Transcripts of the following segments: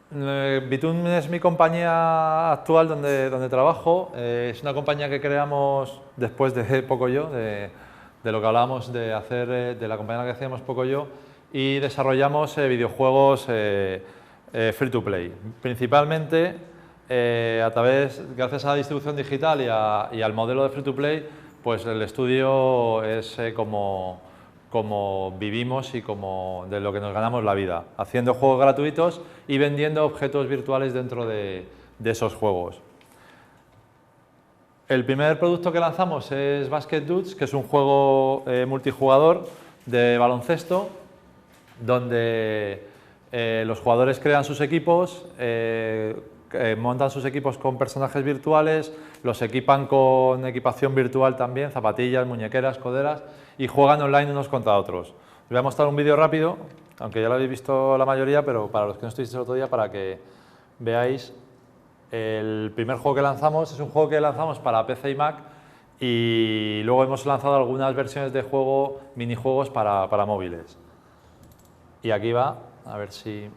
Bitun es mi compañía actual donde trabajo. Es una compañía que creamos después de Pocoyo, de lo que hablábamos de hacer, de la compañía que hacíamos Pocoyo, y desarrollamos videojuegos free to play. Principalmente gracias a la distribución digital y al modelo de free to play, pues el estudio es como vivimos y como de lo que nos ganamos la vida, haciendo juegos gratuitos y vendiendo objetos virtuales dentro de esos juegos. El primer producto que lanzamos es Basket Dudes, que es un juego multijugador de baloncesto, donde los jugadores crean sus equipos, montan sus equipos con personajes virtuales, los equipan con equipación virtual también, zapatillas, muñequeras, coderas, y juegan online unos contra otros. Os voy a mostrar un vídeo rápido, aunque ya lo habéis visto la mayoría, pero para los que no estuvisteis el otro día, para que veáis. El primer juego que lanzamos es un juego que lanzamos para PC y Mac, y luego hemos lanzado algunas versiones de juego, minijuegos para móviles. Y aquí va, a ver si...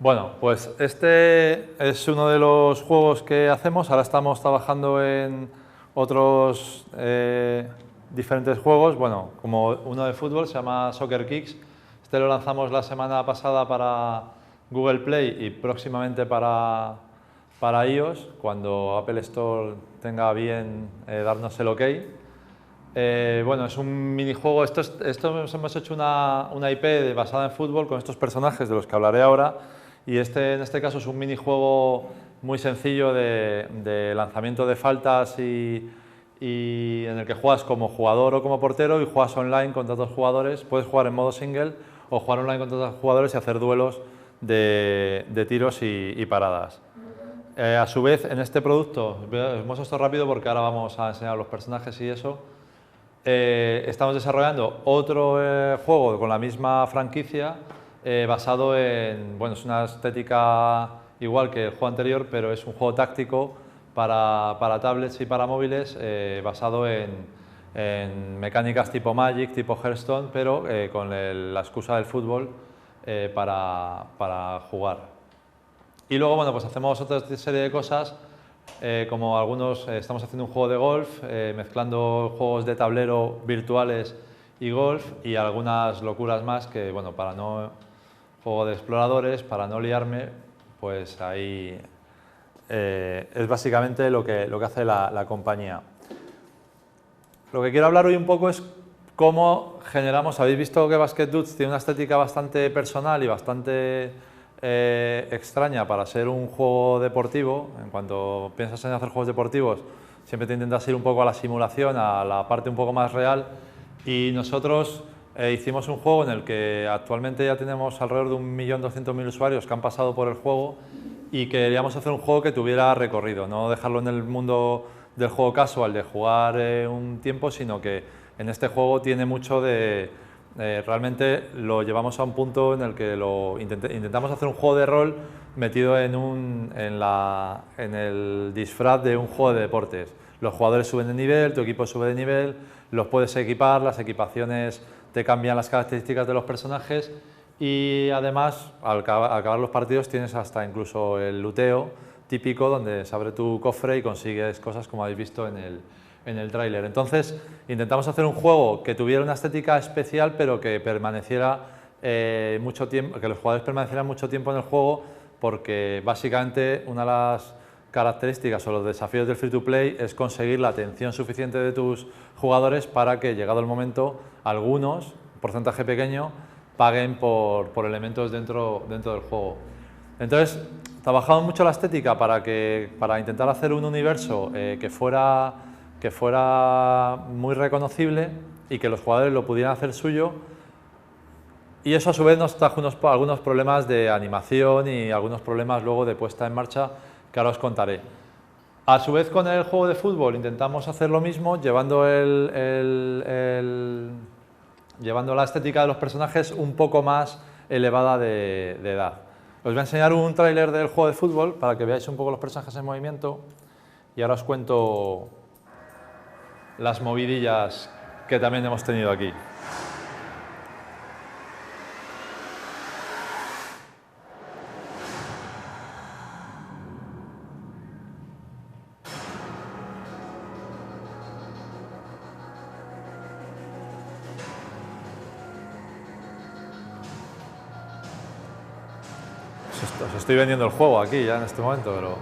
Bueno, pues este es uno de los juegos que hacemos. Ahora estamos trabajando en otros diferentes juegos, bueno, como uno de fútbol, se llama Soccer Kicks. Este lo lanzamos la semana pasada para Google Play y próximamente para iOS, cuando Apple Store tenga bien darnos el OK. Bueno, es un minijuego. Esto hemos hecho una IP basada en fútbol con estos personajes de los que hablaré ahora. Y en este caso es un minijuego muy sencillo de lanzamiento de faltas y en el que juegas como jugador o como portero y juegas online contra otros jugadores. Puedes jugar en modo single o jugar online contra otros jugadores y hacer duelos de tiros y paradas. A su vez, en este producto, os muestro esto rápido porque ahora vamos a enseñar los personajes y eso. Estamos desarrollando otro juego con la misma franquicia, basado en, bueno, es una estética igual que el juego anterior, pero es un juego táctico para tablets y para móviles, basado en mecánicas tipo Magic, tipo Hearthstone, pero con la excusa del fútbol para jugar. Y luego, bueno, pues hacemos otra serie de cosas, como algunos, estamos haciendo un juego de golf, mezclando juegos de tablero virtuales y golf, y algunas locuras más que, bueno, juego de exploradores, para no liarme, pues ahí es básicamente lo que hace la compañía. Lo que quiero hablar hoy un poco es cómo generamos. Habéis visto que Basket Dudes tiene una estética bastante personal y bastante extraña para ser un juego deportivo. En cuanto piensas en hacer juegos deportivos, siempre te intentas ir un poco a la simulación, a la parte un poco más real, y nosotros hicimos un juego en el que actualmente ya tenemos alrededor de 1.200.000 usuarios que han pasado por el juego, y queríamos hacer un juego que tuviera recorrido, no dejarlo en el mundo del juego casual de jugar un tiempo, sino que en este juego tiene mucho de... realmente lo llevamos a un punto en el que intentamos hacer un juego de rol metido en el disfraz de un juego de deportes. Los jugadores suben de nivel, tu equipo sube de nivel, los puedes equipar, las equipaciones te cambian las características de los personajes, y además al acabar los partidos tienes hasta incluso el looteo típico, donde se abre tu cofre y consigues cosas como habéis visto en en el tráiler. Entonces intentamos hacer un juego que tuviera una estética especial, pero que permaneciera mucho tiempo, que los jugadores permanecieran mucho tiempo en el juego, porque básicamente una de las características o los desafíos del free to play es conseguir la atención suficiente de tus jugadores para que, llegado el momento, algunos, un porcentaje pequeño, paguen por elementos dentro del juego. Entonces, trabajamos mucho la estética para intentar hacer un universo que fuera muy reconocible y que los jugadores lo pudieran hacer suyo, y eso a su vez nos trajo algunos problemas de animación y algunos problemas luego de puesta en marcha que ahora os contaré. A su vez, con el juego de fútbol intentamos hacer lo mismo, llevando la estética de los personajes un poco más elevada de edad. Os voy a enseñar un tráiler del juego de fútbol para que veáis un poco los personajes en movimiento, y ahora os cuento las movidillas que también hemos tenido aquí. Os estoy vendiendo el juego aquí ya en este momento, pero...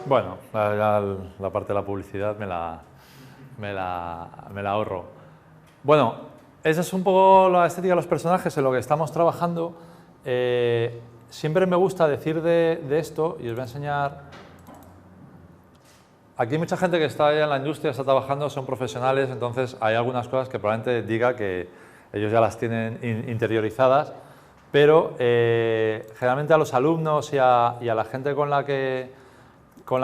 Bueno, la parte de la publicidad me la ahorro. Bueno, esa es un poco la estética de los personajes en lo que estamos trabajando. Siempre me gusta decir de esto, y os voy a enseñar. Aquí hay mucha gente que está ya en la industria, está trabajando, son profesionales, entonces hay algunas cosas que probablemente diga que ellos ya las tienen interiorizadas, pero generalmente a los alumnos y a la gente con la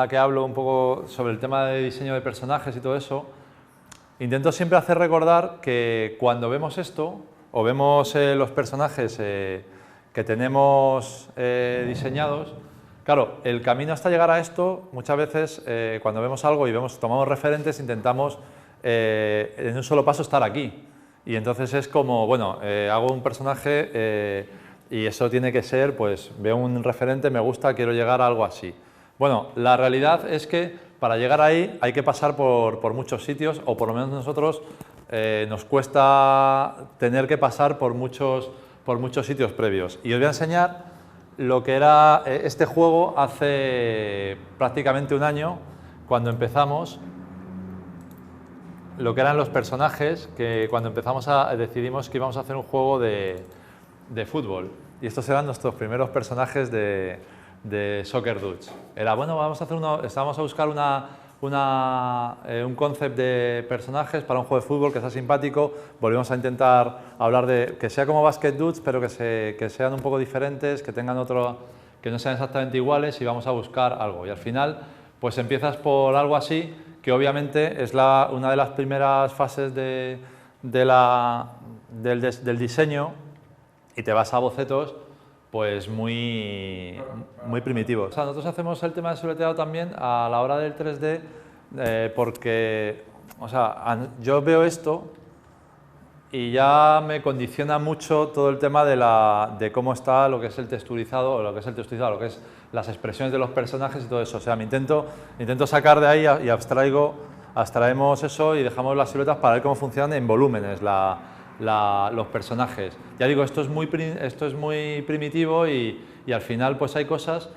que hablo un poco sobre el tema de diseño de personajes y todo eso, intento siempre hacer recordar que cuando vemos esto, o vemos los personajes que tenemos diseñados, claro, el camino hasta llegar a esto, muchas veces cuando vemos algo y tomamos referentes, intentamos en un solo paso estar aquí. Y entonces es como, bueno, hago un personaje y eso tiene que ser, pues veo un referente, me gusta, quiero llegar a algo así. Bueno, la realidad es que para llegar ahí hay que pasar por muchos sitios, o por lo menos nosotros nos cuesta tener que pasar por muchos sitios previos. Y os voy a enseñar lo que era este juego hace prácticamente un año, cuando empezamos, lo que eran los personajes, que cuando empezamos decidimos que íbamos a hacer un juego de fútbol. Y estos eran nuestros primeros personajes de Soccer Dudes. Era, bueno, estábamos a buscar un concept de personajes para un juego de fútbol que sea simpático. Volvimos a intentar hablar de que sea como Basket Dudes, pero que sean un poco diferentes, que tengan que no sean exactamente iguales, y vamos a buscar algo. Y al final, pues empiezas por algo así, que obviamente es una de las primeras fases del diseño, y te vas a bocetos pues muy primitivos. O sea, nosotros hacemos el tema de soleteado también a la hora del 3D, porque, o sea, yo veo esto y ya me condiciona mucho todo el tema de cómo está lo que es el texturizado, lo que es las expresiones de los personajes y todo eso. O sea, intento sacar de ahí y abstraemos eso y dejamos las siluetas para ver cómo funcionan en volúmenes los personajes. Ya digo, esto es muy primitivo y al final pues hay cosas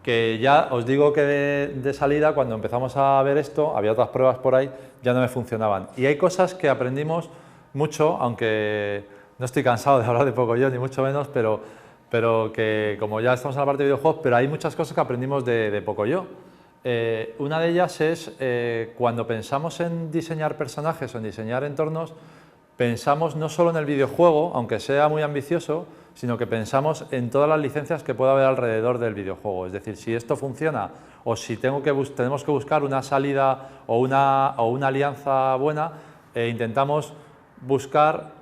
que ya os digo que de salida, cuando empezamos a ver esto, había otras pruebas por ahí, ya no me funcionaban. Y hay cosas que aprendimos mucho, aunque no estoy cansado de hablar de Pocoyo, ni mucho menos, pero que como ya estamos en la parte de videojuegos, pero hay muchas cosas que aprendimos de Pocoyo. Una de ellas es cuando pensamos en diseñar personajes o en diseñar entornos, pensamos no solo en el videojuego, aunque sea muy ambicioso, sino que pensamos en todas las licencias que pueda haber alrededor del videojuego. Es decir, si esto funciona o si tenemos que buscar una salida o una alianza buena, intentamos buscar...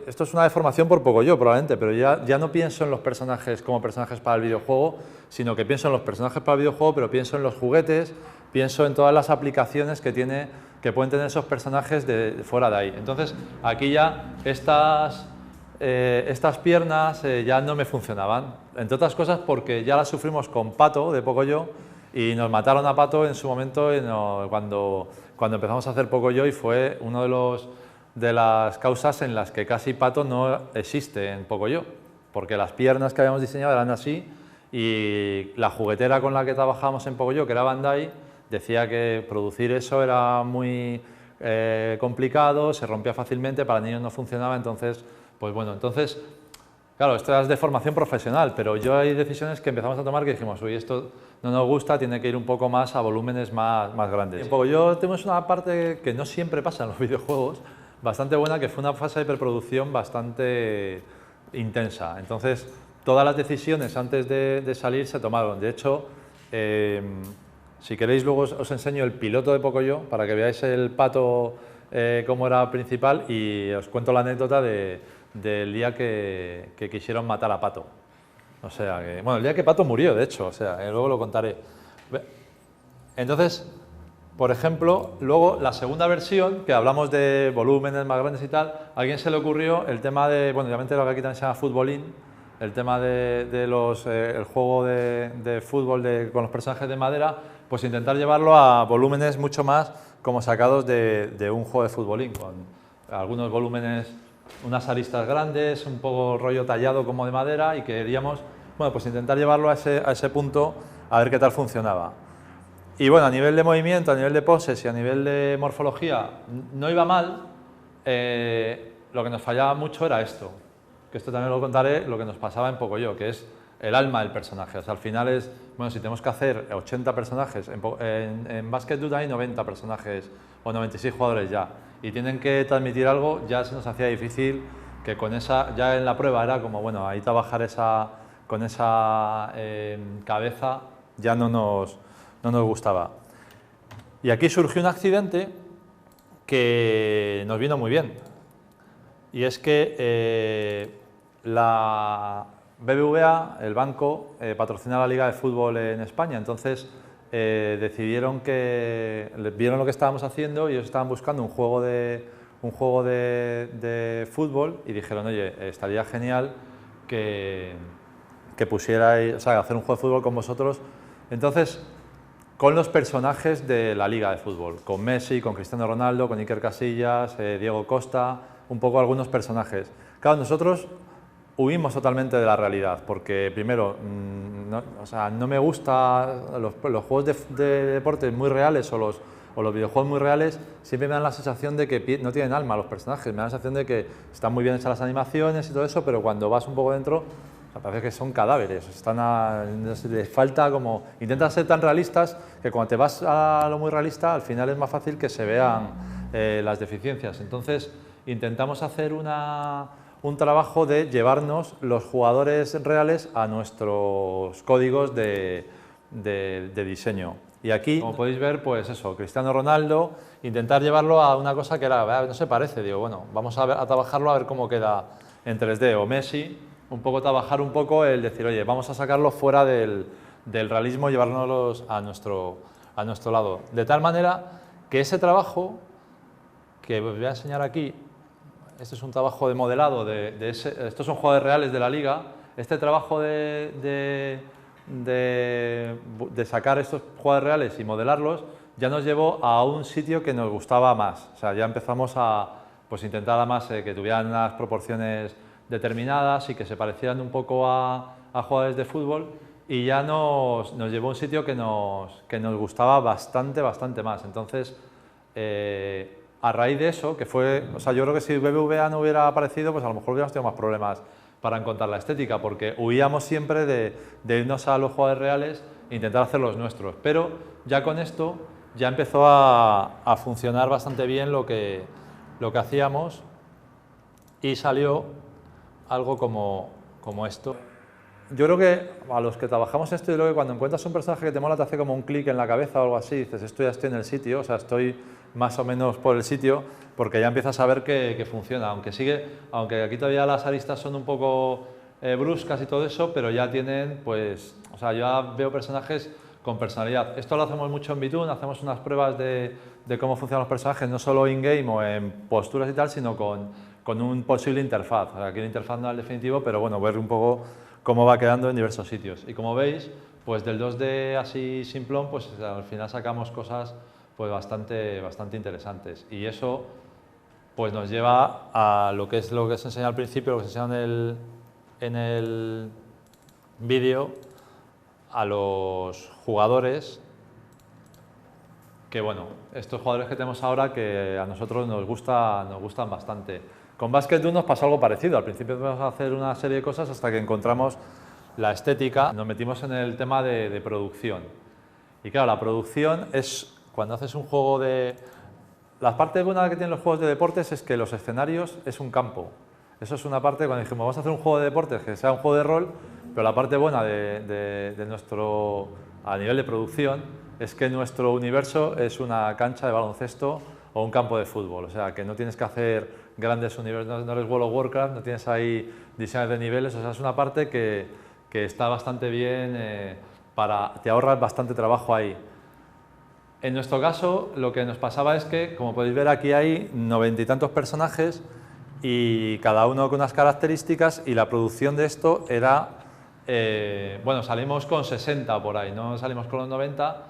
esto es una deformación por Pocoyo probablemente, pero ya no pienso en los personajes como personajes para el videojuego, sino que pienso en los personajes para el videojuego, pero pienso en los juguetes, pienso en todas las aplicaciones que pueden tener esos personajes fuera de ahí. Entonces, aquí ya estas piernas ya no me funcionaban, entre otras cosas porque ya las sufrimos con Pato de Pocoyo y nos mataron a Pato en su momento cuando empezamos a hacer Pocoyo, y fue uno de las causas en las que casi Pato no existe en Pocoyo, porque las piernas que habíamos diseñado eran así y la juguetera con la que trabajábamos en Pocoyo, que era Bandai, decía que producir eso era muy complicado, se rompía fácilmente, para niños no funcionaba, entonces, pues bueno, claro, esto es de formación profesional, pero hay decisiones que empezamos a tomar que dijimos, uy, esto no nos gusta, tiene que ir un poco más a volúmenes más grandes. En Pocoyo tenemos una parte que no siempre pasa en los videojuegos, bastante buena, que fue una fase de preproducción bastante intensa. Entonces, todas las decisiones antes de salir se tomaron. De hecho, si queréis luego os enseño el piloto de Pocoyo para que veáis el Pato cómo era principal, y os cuento la anécdota del día que quisieron matar a Pato. O sea, bueno, el día que Pato murió, de hecho, o sea, luego lo contaré. Entonces, por ejemplo, luego la segunda versión, que hablamos de volúmenes más grandes y tal, a alguien se le ocurrió el tema de, bueno, obviamente lo que aquí también se llama Futbolín, el tema el juego de fútbol con los personajes de madera, pues intentar llevarlo a volúmenes mucho más como sacados de un juego de futbolín, con algunos volúmenes, unas aristas grandes, un poco rollo tallado como de madera, y queríamos, bueno, pues intentar llevarlo a ese punto a ver qué tal funcionaba. Y bueno, a nivel de movimiento, a nivel de poses y a nivel de morfología no iba mal, lo que nos fallaba mucho era esto, que esto también lo contaré, lo que nos pasaba en Pocoyo, que es el alma del personaje. O sea, al final es, bueno, si tenemos que hacer 80 personajes, en Basket Dude hay 90 personajes o 96 jugadores ya, y tienen que transmitir algo, ya se nos hacía difícil, que con esa, ya en la prueba era como, bueno, ahí trabajar con esa cabeza ya no nos gustaba. Y aquí surgió un accidente que nos vino muy bien, y es que la BBVA, el banco, patrocina la Liga de Fútbol en España, entonces vieron lo que estábamos haciendo y ellos estaban buscando un juego de fútbol, y dijeron, oye, estaría genial que pusierais, o sea, hacer un juego de fútbol con vosotros. Entonces, con los personajes de la Liga de Fútbol, con Messi, con Cristiano Ronaldo, con Iker Casillas, Diego Costa, un poco algunos personajes. Claro, nosotros huimos totalmente de la realidad, porque primero, no me gustan los juegos de deporte muy reales o los videojuegos muy reales, siempre me dan la sensación de que no tienen alma los personajes, me da la sensación de que están muy bien hechas las animaciones y todo eso, pero cuando vas un poco dentro, parece que son cadáveres, les falta como... Intentan ser tan realistas que cuando te vas a lo muy realista, al final es más fácil que se vean las deficiencias. Entonces, intentamos hacer un trabajo de llevarnos los jugadores reales a nuestros códigos de diseño. Y aquí, como podéis ver, pues eso, Cristiano Ronaldo, intentar llevarlo a una cosa que era, no se parece, digo, bueno, vamos a trabajarlo a ver cómo queda en 3D, o Messi, un poco trabajar un poco el decir, oye, vamos a sacarlo fuera del realismo y llevárnoslos a nuestro lado. De tal manera que ese trabajo, que os voy a enseñar aquí, este es un trabajo de modelado, estos son jugadores reales de la liga, este trabajo de sacar estos jugadores reales y modelarlos ya nos llevó a un sitio que nos gustaba más. O sea, ya empezamos a intentar además que tuvieran unas proporciones determinadas y que se parecieran un poco a jugadores de fútbol, y ya nos llevó a un sitio que nos gustaba bastante más. Entonces, a raíz de eso, que fue, o sea, yo creo que si BBVA no hubiera aparecido, pues a lo mejor hubiéramos tenido más problemas para encontrar la estética, porque huíamos siempre de irnos a los jugadores reales e intentar hacer los nuestros. Pero ya con esto ya empezó a funcionar bastante bien lo que hacíamos y salió algo como esto. Yo creo que a los que trabajamos en esto, yo creo que cuando encuentras un personaje que te mola, te hace como un clic en la cabeza o algo así, dices, esto ya estoy en el sitio, o sea, estoy más o menos por el sitio, porque ya empiezas a ver que funciona, aunque aquí todavía las aristas son un poco bruscas y todo eso, pero ya tienen, pues, o sea, yo ya veo personajes con personalidad. Esto lo hacemos mucho en Bitoon, hacemos unas pruebas de cómo funcionan los personajes, no solo in-game o en posturas y tal, sino con un posible interfaz. Aquí la interfaz no es el definitivo, pero bueno, ver un poco cómo va quedando en diversos sitios. Y como veis, pues del 2D así simplón, pues al final sacamos cosas pues bastante interesantes. Y eso pues nos lleva a lo que os enseñé al principio, lo que os enseñé en el vídeo, a los jugadores, que bueno, estos jugadores que tenemos ahora que a nosotros nos gustan bastante. Con Basket 1 nos pasó algo parecido, al principio empezamos a hacer una serie de cosas hasta que encontramos la estética, nos metimos en el tema de producción. Y claro, la producción es cuando haces un juego de... La parte buena que tienen los juegos de deportes es que los escenarios es un campo. Eso es una parte, cuando dijimos vamos a hacer un juego de deportes que sea un juego de rol, pero la parte buena de nuestro, a nivel de producción, es que nuestro universo es una cancha de baloncesto o un campo de fútbol. O sea, que no tienes que hacer grandes universos, no eres World of Warcraft, no tienes ahí diseños de niveles, o sea, es una parte que está bastante bien, te ahorras bastante trabajo ahí. En nuestro caso, lo que nos pasaba es que, como podéis ver, aquí hay 90 y tantos personajes y cada uno con unas características, y la producción de esto era, bueno, salimos con 60 por ahí, no salimos con los 90,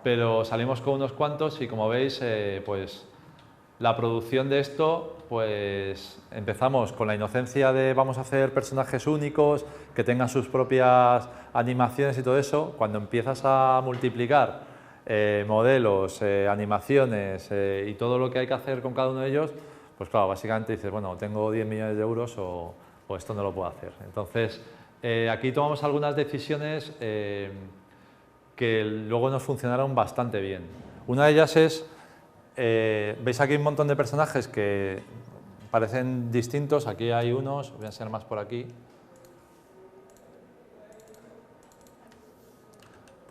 pero salimos con unos cuantos y como veis, pues la producción de esto, pues empezamos con la inocencia de vamos a hacer personajes únicos, que tengan sus propias animaciones y todo eso. Cuando empiezas a multiplicar modelos, animaciones y todo lo que hay que hacer con cada uno de ellos, pues claro, básicamente dices, bueno, tengo 10 millones de euros o esto no lo puedo hacer. Entonces, aquí tomamos algunas decisiones que luego nos funcionaron bastante bien. Una de ellas es, veis aquí un montón de personajes que parecen distintos, aquí hay unos, voy a enseñar más por aquí.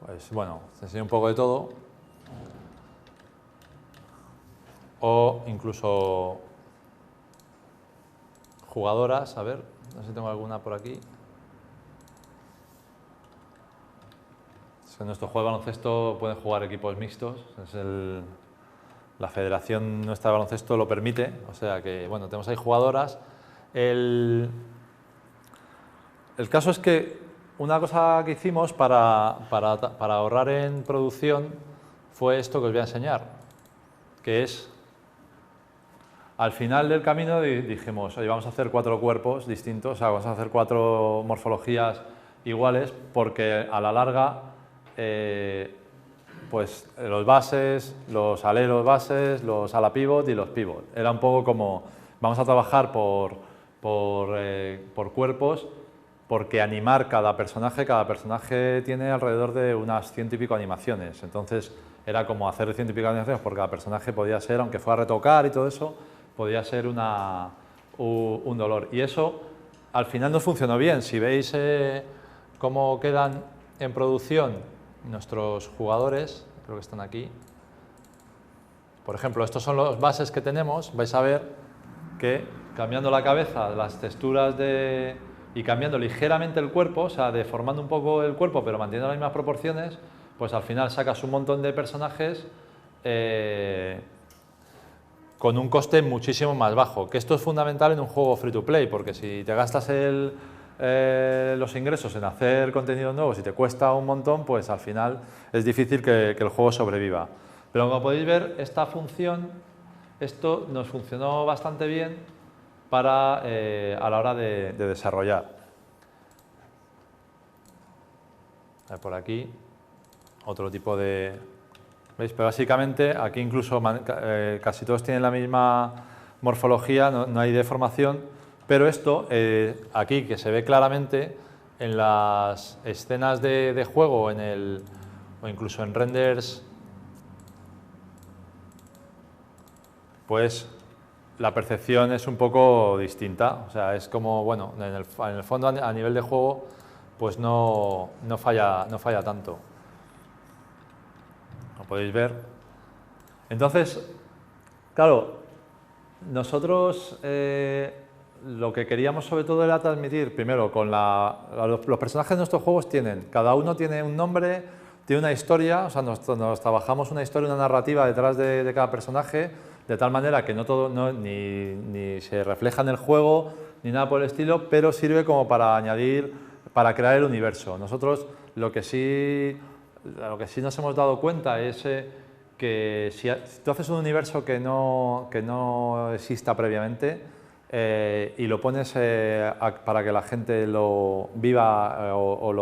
Pues bueno, os enseño un poco de todo. O incluso jugadoras, a ver, no sé si tengo alguna por aquí. En nuestro juego de baloncesto pueden jugar equipos mixtos, la federación nuestra de baloncesto lo permite, o sea que, bueno, tenemos ahí jugadoras. El caso es que una cosa que hicimos para ahorrar en producción fue esto que os voy a enseñar, que es, al final del camino dijimos, oye, vamos a hacer 4 cuerpos distintos, o sea, vamos a hacer 4 morfologías iguales, porque a la larga, pues los bases, los aleros bases, los ala pivot y los pivot. Era un poco como, vamos a trabajar por cuerpos, porque animar cada personaje tiene alrededor de unas 100 y pico animaciones. Entonces era como hacer 100 y pico animaciones porque cada personaje podía ser, aunque fuera a retocar y todo eso, podía ser un dolor. Y eso al final nos funcionó bien. Si veis cómo quedan en producción nuestros jugadores, creo que están aquí. Por ejemplo, estos son los bases que tenemos. Vais a ver que cambiando la cabeza, las texturas y cambiando ligeramente el cuerpo, o sea, deformando un poco el cuerpo, pero manteniendo las mismas proporciones, pues al final sacas un montón de personajes con un coste muchísimo más bajo. Que esto es fundamental en un juego free to play, porque si te gastas los ingresos en hacer contenidos nuevos y te cuesta un montón, pues al final es difícil que el juego sobreviva. Pero como podéis ver, esta función, esto nos funcionó bastante bien a la hora de desarrollar. Por aquí, otro tipo de... ¿Veis? Pero básicamente aquí incluso casi todos tienen la misma morfología, no hay deformación, pero esto aquí que se ve claramente en las escenas de juego o incluso en renders, pues la percepción es un poco distinta. O sea, es como, bueno, en el fondo a nivel de juego pues no falla tanto. Lo podéis ver. Entonces, claro, nosotros lo que queríamos sobre todo era transmitir, primero, los personajes de nuestros juegos cada uno tiene un nombre, tiene una historia, o sea, nos trabajamos una historia, una narrativa detrás de cada personaje, de tal manera que ni se refleja en el juego, ni nada por el estilo, pero sirve como para para crear el universo. Nosotros lo que sí nos hemos dado cuenta es que si tú haces un universo que no exista previamente y lo pones para que la gente lo viva o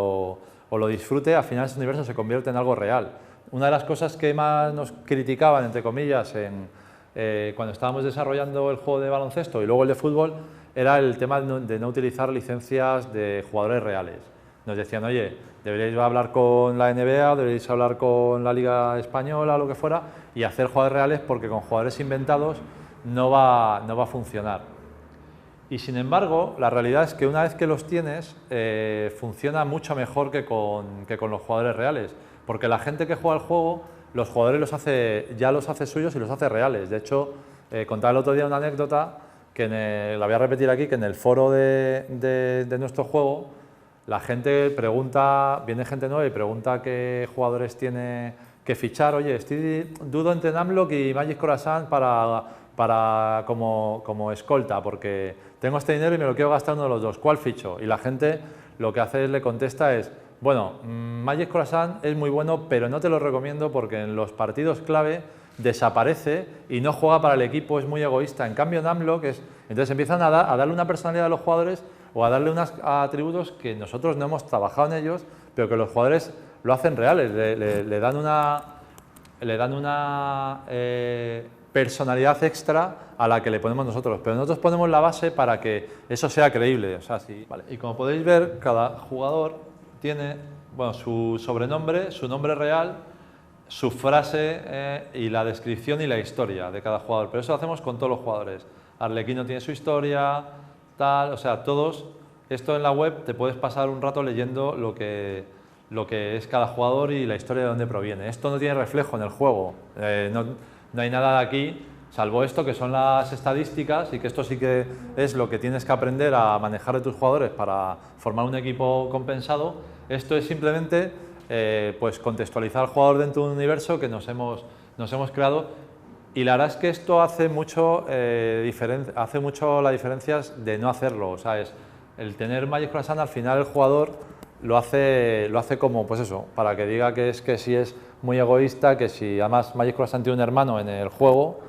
lo disfrute, al final ese universo se convierte en algo real. Una de las cosas que más nos criticaban, entre comillas, cuando estábamos desarrollando el juego de baloncesto y luego el de fútbol, era el tema de no utilizar licencias de jugadores reales. Nos decían, oye, deberíais hablar con la NBA, deberíais hablar con la Liga Española, lo que fuera, y hacer jugadores reales porque con jugadores inventados no va a funcionar. Y sin embargo, la realidad es que una vez que los tienes, funciona mucho mejor que con los jugadores reales, porque la gente que juega el juego, los jugadores ya los hace suyos y los hace reales. De hecho, contaba el otro día una anécdota, la voy a repetir aquí, que en el foro de nuestro juego, la gente viene gente nueva y pregunta qué jugadores tiene que fichar. Oye, dudo entre Numlock y Magic Croissant como escolta, porque tengo este dinero y me lo quiero gastar uno de los dos. ¿Cuál ficho? Y la gente lo que hace le contesta es, bueno, Magic Croissant es muy bueno, pero no te lo recomiendo porque en los partidos clave desaparece y no juega para el equipo, es muy egoísta. En cambio, Numlock entonces empiezan a darle una personalidad a los jugadores o a darle unos atributos que nosotros no hemos trabajado en ellos, pero que los jugadores lo hacen reales, le dan una personalidad extra a la que le ponemos nosotros, pero nosotros ponemos la base para que eso sea creíble. O sea, sí, vale. Y como podéis ver, cada jugador tiene su sobrenombre, su nombre real, su frase y la descripción y la historia de cada jugador, pero eso lo hacemos con todos los jugadores. Arlequino tiene su historia, tal, o sea, todos. Esto en la web te puedes pasar un rato leyendo lo que es cada jugador y la historia de dónde proviene. Esto no tiene reflejo en el juego, no hay nada de aquí, salvo esto que son las estadísticas, y que esto sí que es lo que tienes que aprender a manejar de tus jugadores para formar un equipo compensado. Esto es simplemente pues contextualizar al jugador dentro de un universo que nos hemos creado. Y la verdad es que esto hace mucho la diferencia de no hacerlo. O sea, el tener Magic Croissant, al final el jugador lo hace como, pues eso, para que diga que si es muy egoísta, que si además Magic Croissant tiene un hermano en el juego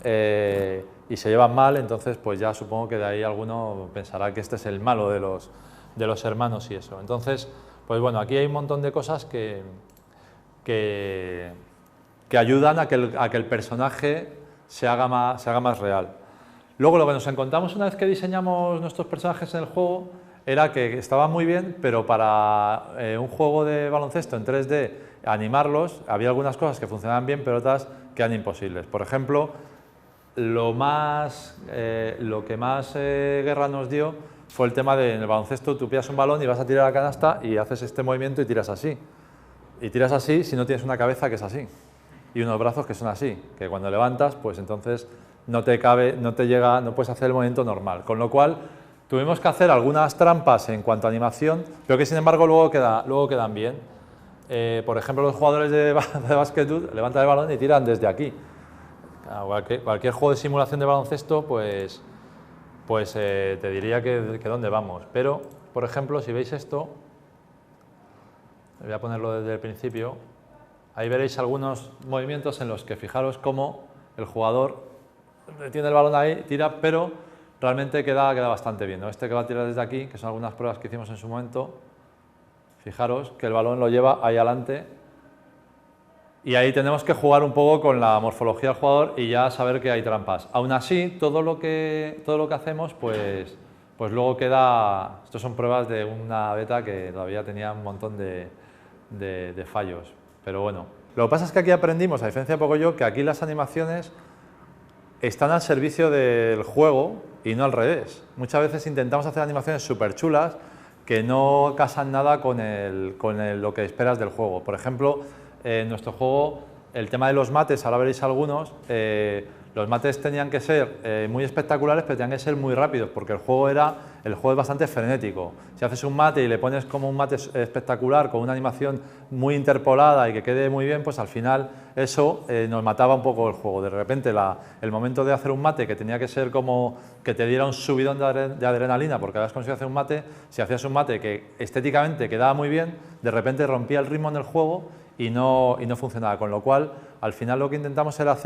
y se llevan mal, entonces pues ya supongo que de ahí alguno pensará que este es el malo de los hermanos y eso. Entonces, pues bueno, aquí hay un montón de cosas que ayudan a que el personaje se haga más real. Luego, lo que nos encontramos una vez que diseñamos nuestros personajes en el juego era que estaban muy bien, pero para un juego de baloncesto en 3D, animarlos, había algunas cosas que funcionaban bien, pero otras que eran imposibles. Por ejemplo, lo que más guerra nos dio fue el tema de en el baloncesto tú pillas un balón y vas a tirar a la canasta y haces este movimiento y tiras así. Y tiras así si no tienes una cabeza que es así y unos brazos que son así, que cuando levantas pues entonces no puedes hacer el movimiento normal. Con lo cual tuvimos que hacer algunas trampas en cuanto a animación, pero que sin embargo luego quedan bien. Por ejemplo, los jugadores de básquet levantan el balón y tiran desde aquí. Cualquier juego de simulación de baloncesto pues te diría que dónde vamos. Pero, por ejemplo, si veis esto, voy a ponerlo desde el principio, ahí veréis algunos movimientos en los que fijaros cómo el jugador tiene el balón ahí, tira, pero realmente queda bastante bien, ¿no? Este que va a tirar desde aquí, que son algunas pruebas que hicimos en su momento, Fijaros que el balón lo lleva ahí adelante y ahí tenemos que jugar un poco con la morfología del jugador y ya saber que hay trampas. Aún así, todo lo que hacemos, pues luego queda... Estos son pruebas de una beta que todavía tenía un montón de fallos, pero bueno. Lo que pasa es que aquí aprendimos, a diferencia de Pocoyo, que aquí las animaciones están al servicio del juego y no al revés. Muchas veces intentamos hacer animaciones súper chulas que no casan nada con lo que esperas del juego. Por ejemplo, en nuestro juego, el tema de los mates, ahora veréis algunos, los mates tenían que ser muy espectaculares, pero tenían que ser muy rápidos, porque el juego es bastante frenético. Si haces un mate y le pones como un mate espectacular, con una animación muy interpolada y que quede muy bien, pues al final eso nos mataba un poco el juego. De repente el momento de hacer un mate, que tenía que ser como que te diera un subidón de adrenalina porque habías conseguido hacer un mate, si hacías un mate que estéticamente quedaba muy bien, de repente rompía el ritmo en el juego y no funcionaba. Con lo cual, al final lo que intentamos era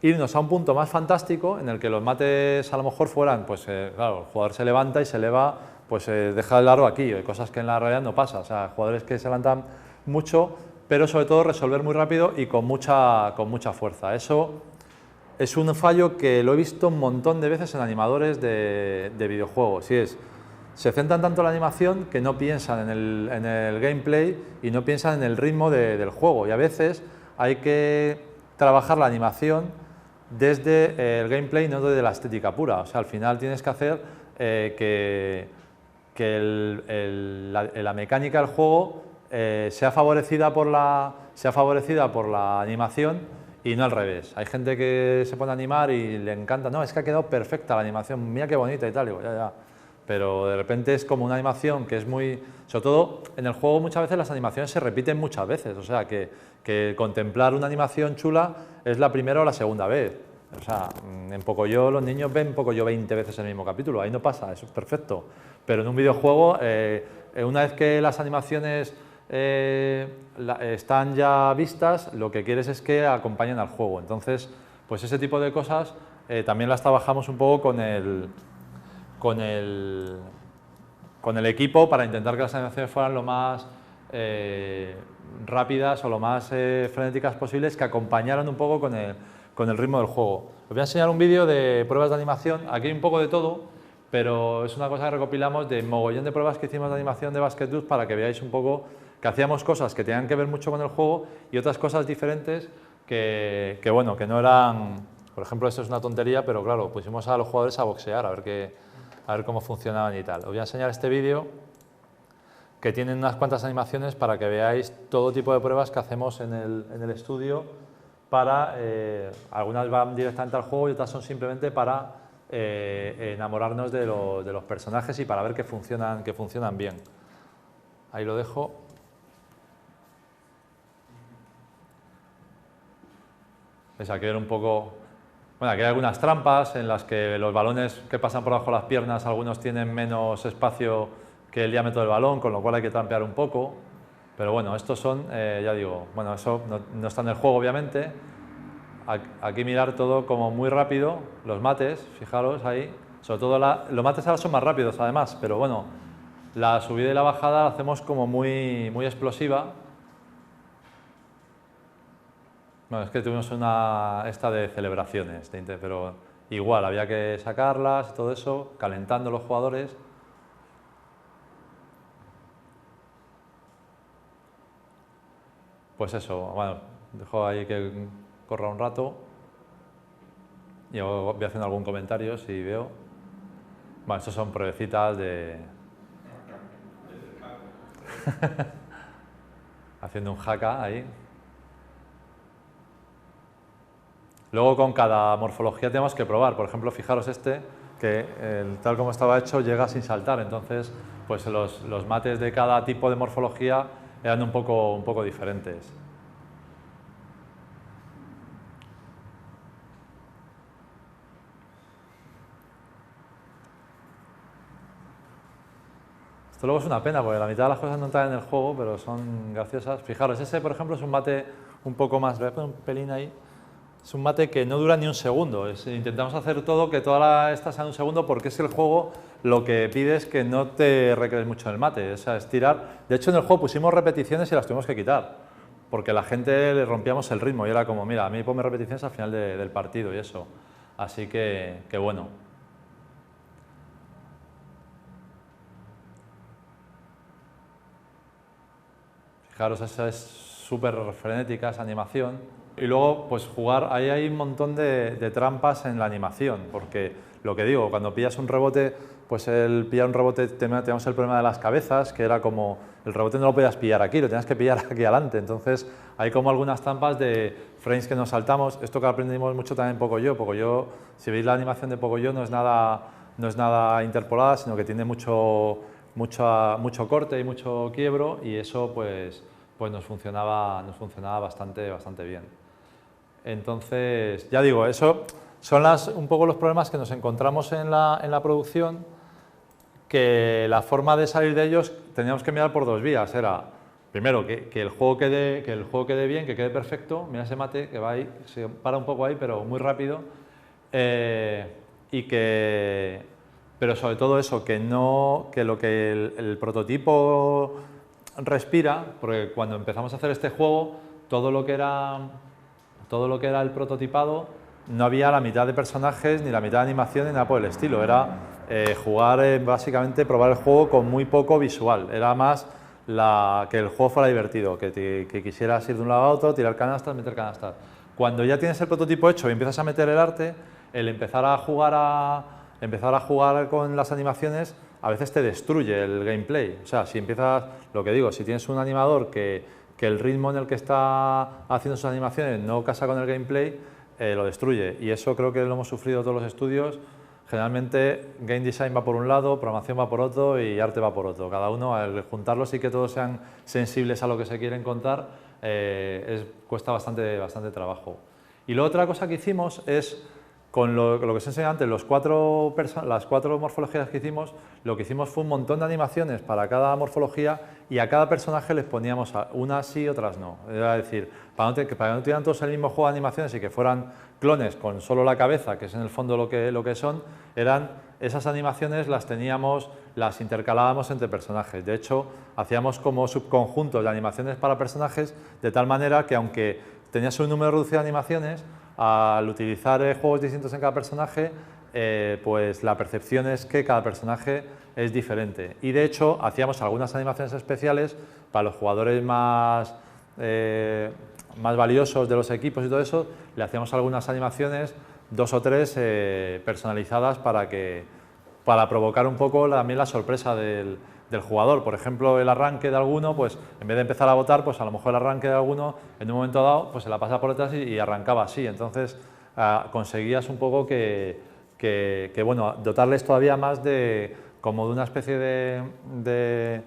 irnos a un punto más fantástico en el que los mates a lo mejor fueran, pues claro, el jugador se levanta y se eleva, pues deja el aro aquí, cosas que en la realidad no pasa. O sea, jugadores que se levantan mucho, pero sobre todo resolver muy rápido y con mucha fuerza. Eso es un fallo que lo he visto un montón de veces en animadores de videojuegos. Se centran tanto en la animación que no piensan en el gameplay y no piensan en el ritmo del juego. Y a veces hay que trabajar la animación desde el gameplay, no desde la estética pura. O sea, al final tienes que hacer que la mecánica del juego sea favorecida por la animación y no al revés. Hay gente que se pone a animar y le encanta, no, es que ha quedado perfecta la animación, mira qué bonita y tal, digo, ya. Pero de repente es como una animación que es muy... Sobre todo en el juego muchas veces las animaciones se repiten muchas veces, o sea que contemplar una animación chula es la primera o la segunda vez. O sea, en Pocoyo los niños ven Pocoyo 20 veces el mismo capítulo, ahí no pasa, eso es perfecto. Pero en un videojuego, una vez que las animaciones están ya vistas, lo que quieres es que acompañen al juego. Entonces, pues ese tipo de cosas también las trabajamos un poco con el equipo para intentar que las animaciones fueran lo más rápidas o lo más frenéticas posibles, que acompañaran un poco con el ritmo del juego. Os voy a enseñar un vídeo de pruebas de animación. Aquí hay un poco de todo, pero es una cosa que recopilamos de mogollón de pruebas que hicimos de animación de Basket Dudes para que veáis un poco que hacíamos cosas que tenían que ver mucho con el juego y otras cosas diferentes que bueno, que no eran... Por ejemplo, esto es una tontería, pero claro, pusimos a los jugadores a boxear, a ver cómo funcionaban y tal. Os voy a enseñar este vídeo que tiene unas cuantas animaciones para que veáis todo tipo de pruebas que hacemos en el estudio para, algunas van directamente al juego y otras son simplemente para enamorarnos de los personajes y para ver que funcionan bien. Ahí lo dejo. ¿Ves? Aquí ver un poco... Bueno, aquí hay algunas trampas en las que los balones que pasan por debajo de las piernas, algunos tienen menos espacio que el diámetro del balón, con lo cual hay que trampear un poco. Pero bueno, estos son, ya digo, bueno, eso no está en el juego obviamente. Aquí mirar todo como muy rápido, los mates, fijaros ahí. Sobre todo los mates ahora son más rápidos además, pero bueno, la subida y la bajada la hacemos como muy explosiva. Bueno, es que tuvimos esta de celebraciones, pero igual, había que sacarlas y todo eso, calentando los jugadores. Pues eso, bueno, dejo ahí que corra un rato. Y voy haciendo algún comentario si veo. Bueno, estos son pruebecitas de... haciendo un haka ahí. Luego con cada morfología tenemos que probar. Por ejemplo, fijaros que tal como estaba hecho llega sin saltar. Entonces, pues los mates de cada tipo de morfología eran un poco diferentes. Esto luego es una pena porque la mitad de las cosas no están en el juego, pero son graciosas. Fijaros, ese por ejemplo es un mate un poco más... Voy a poner un pelín ahí. Es un mate que no dura ni un segundo. Intentamos hacer todo que toda esta sea en un segundo porque es que el juego lo que pide es que no te recrees mucho en el mate, o sea, estirar. De hecho, en el juego pusimos repeticiones y las tuvimos que quitar porque a la gente le rompíamos el ritmo y era como, mira, a mí ponme repeticiones al final del partido y eso. Así que bueno. Fijaros, esa es súper frenética, esa animación. Y luego, pues jugar, ahí hay un montón de trampas en la animación, porque lo que digo, cuando pillas un rebote, pues el pillar un rebote, teníamos el problema de las cabezas, que era como, el rebote no lo podías pillar aquí, lo tenías que pillar aquí adelante, entonces hay como algunas trampas de frames que nos saltamos, esto que aprendimos mucho también en Pocoyo, si veis la animación de Pocoyo no es nada interpolada, sino que tiene mucho corte y mucho quiebro y eso pues nos funcionaba bastante bien. Entonces, ya digo, eso son un poco los problemas que nos encontramos en la producción, que la forma de salir de ellos teníamos que mirar por dos vías. Era, primero, que el juego quede bien, que quede perfecto. Mira ese mate que va ahí, se para un poco ahí, pero muy rápido. Pero sobre todo eso, que lo que el prototipo respira, porque cuando empezamos a hacer este juego, todo lo que era el prototipado, no había la mitad de personajes, ni la mitad de animación, ni nada por el estilo. Era jugar, básicamente, probar el juego con muy poco visual. Era más que el juego fuera divertido, que quisieras ir de un lado a otro, tirar canastas, meter canastas. Cuando ya tienes el prototipo hecho y empiezas a meter el arte, el empezar a jugar con las animaciones a veces te destruye el gameplay. O sea, si empiezas, lo que digo, si tienes un animador que el ritmo en el que está haciendo sus animaciones no casa con el gameplay, lo destruye. Y eso creo que lo hemos sufrido todos los estudios. Generalmente game design va por un lado, programación va por otro y arte va por otro. Cada uno, al juntarlos y que todos sean sensibles a lo que se quieren contar, cuesta bastante trabajo. Y luego otra cosa que hicimos es, con lo que os enseñé antes, las cuatro morfologías que hicimos, lo que hicimos fue un montón de animaciones para cada morfología y a cada personaje les poníamos unas sí y otras no. Es decir, para que no tuvieran todos el mismo juego de animaciones y que fueran clones con solo la cabeza, que es en el fondo lo que son, esas animaciones las intercalábamos entre personajes. De hecho, hacíamos como subconjuntos de animaciones para personajes, de tal manera que aunque tenías un número reducido de animaciones, al utilizar juegos distintos en cada personaje, pues la percepción es que cada personaje es diferente. Y de hecho, hacíamos algunas animaciones especiales para los jugadores más valiosos de los equipos y todo eso, le hacíamos algunas animaciones, 2 o 3 personalizadas para provocar un poco también la sorpresa del jugador. Por ejemplo, el arranque de alguno, pues en vez de empezar a botar, pues a lo mejor el arranque de alguno en un momento dado pues se la pasa por detrás y arrancaba así. Entonces conseguías un poco bueno, dotarles todavía más como de una especie de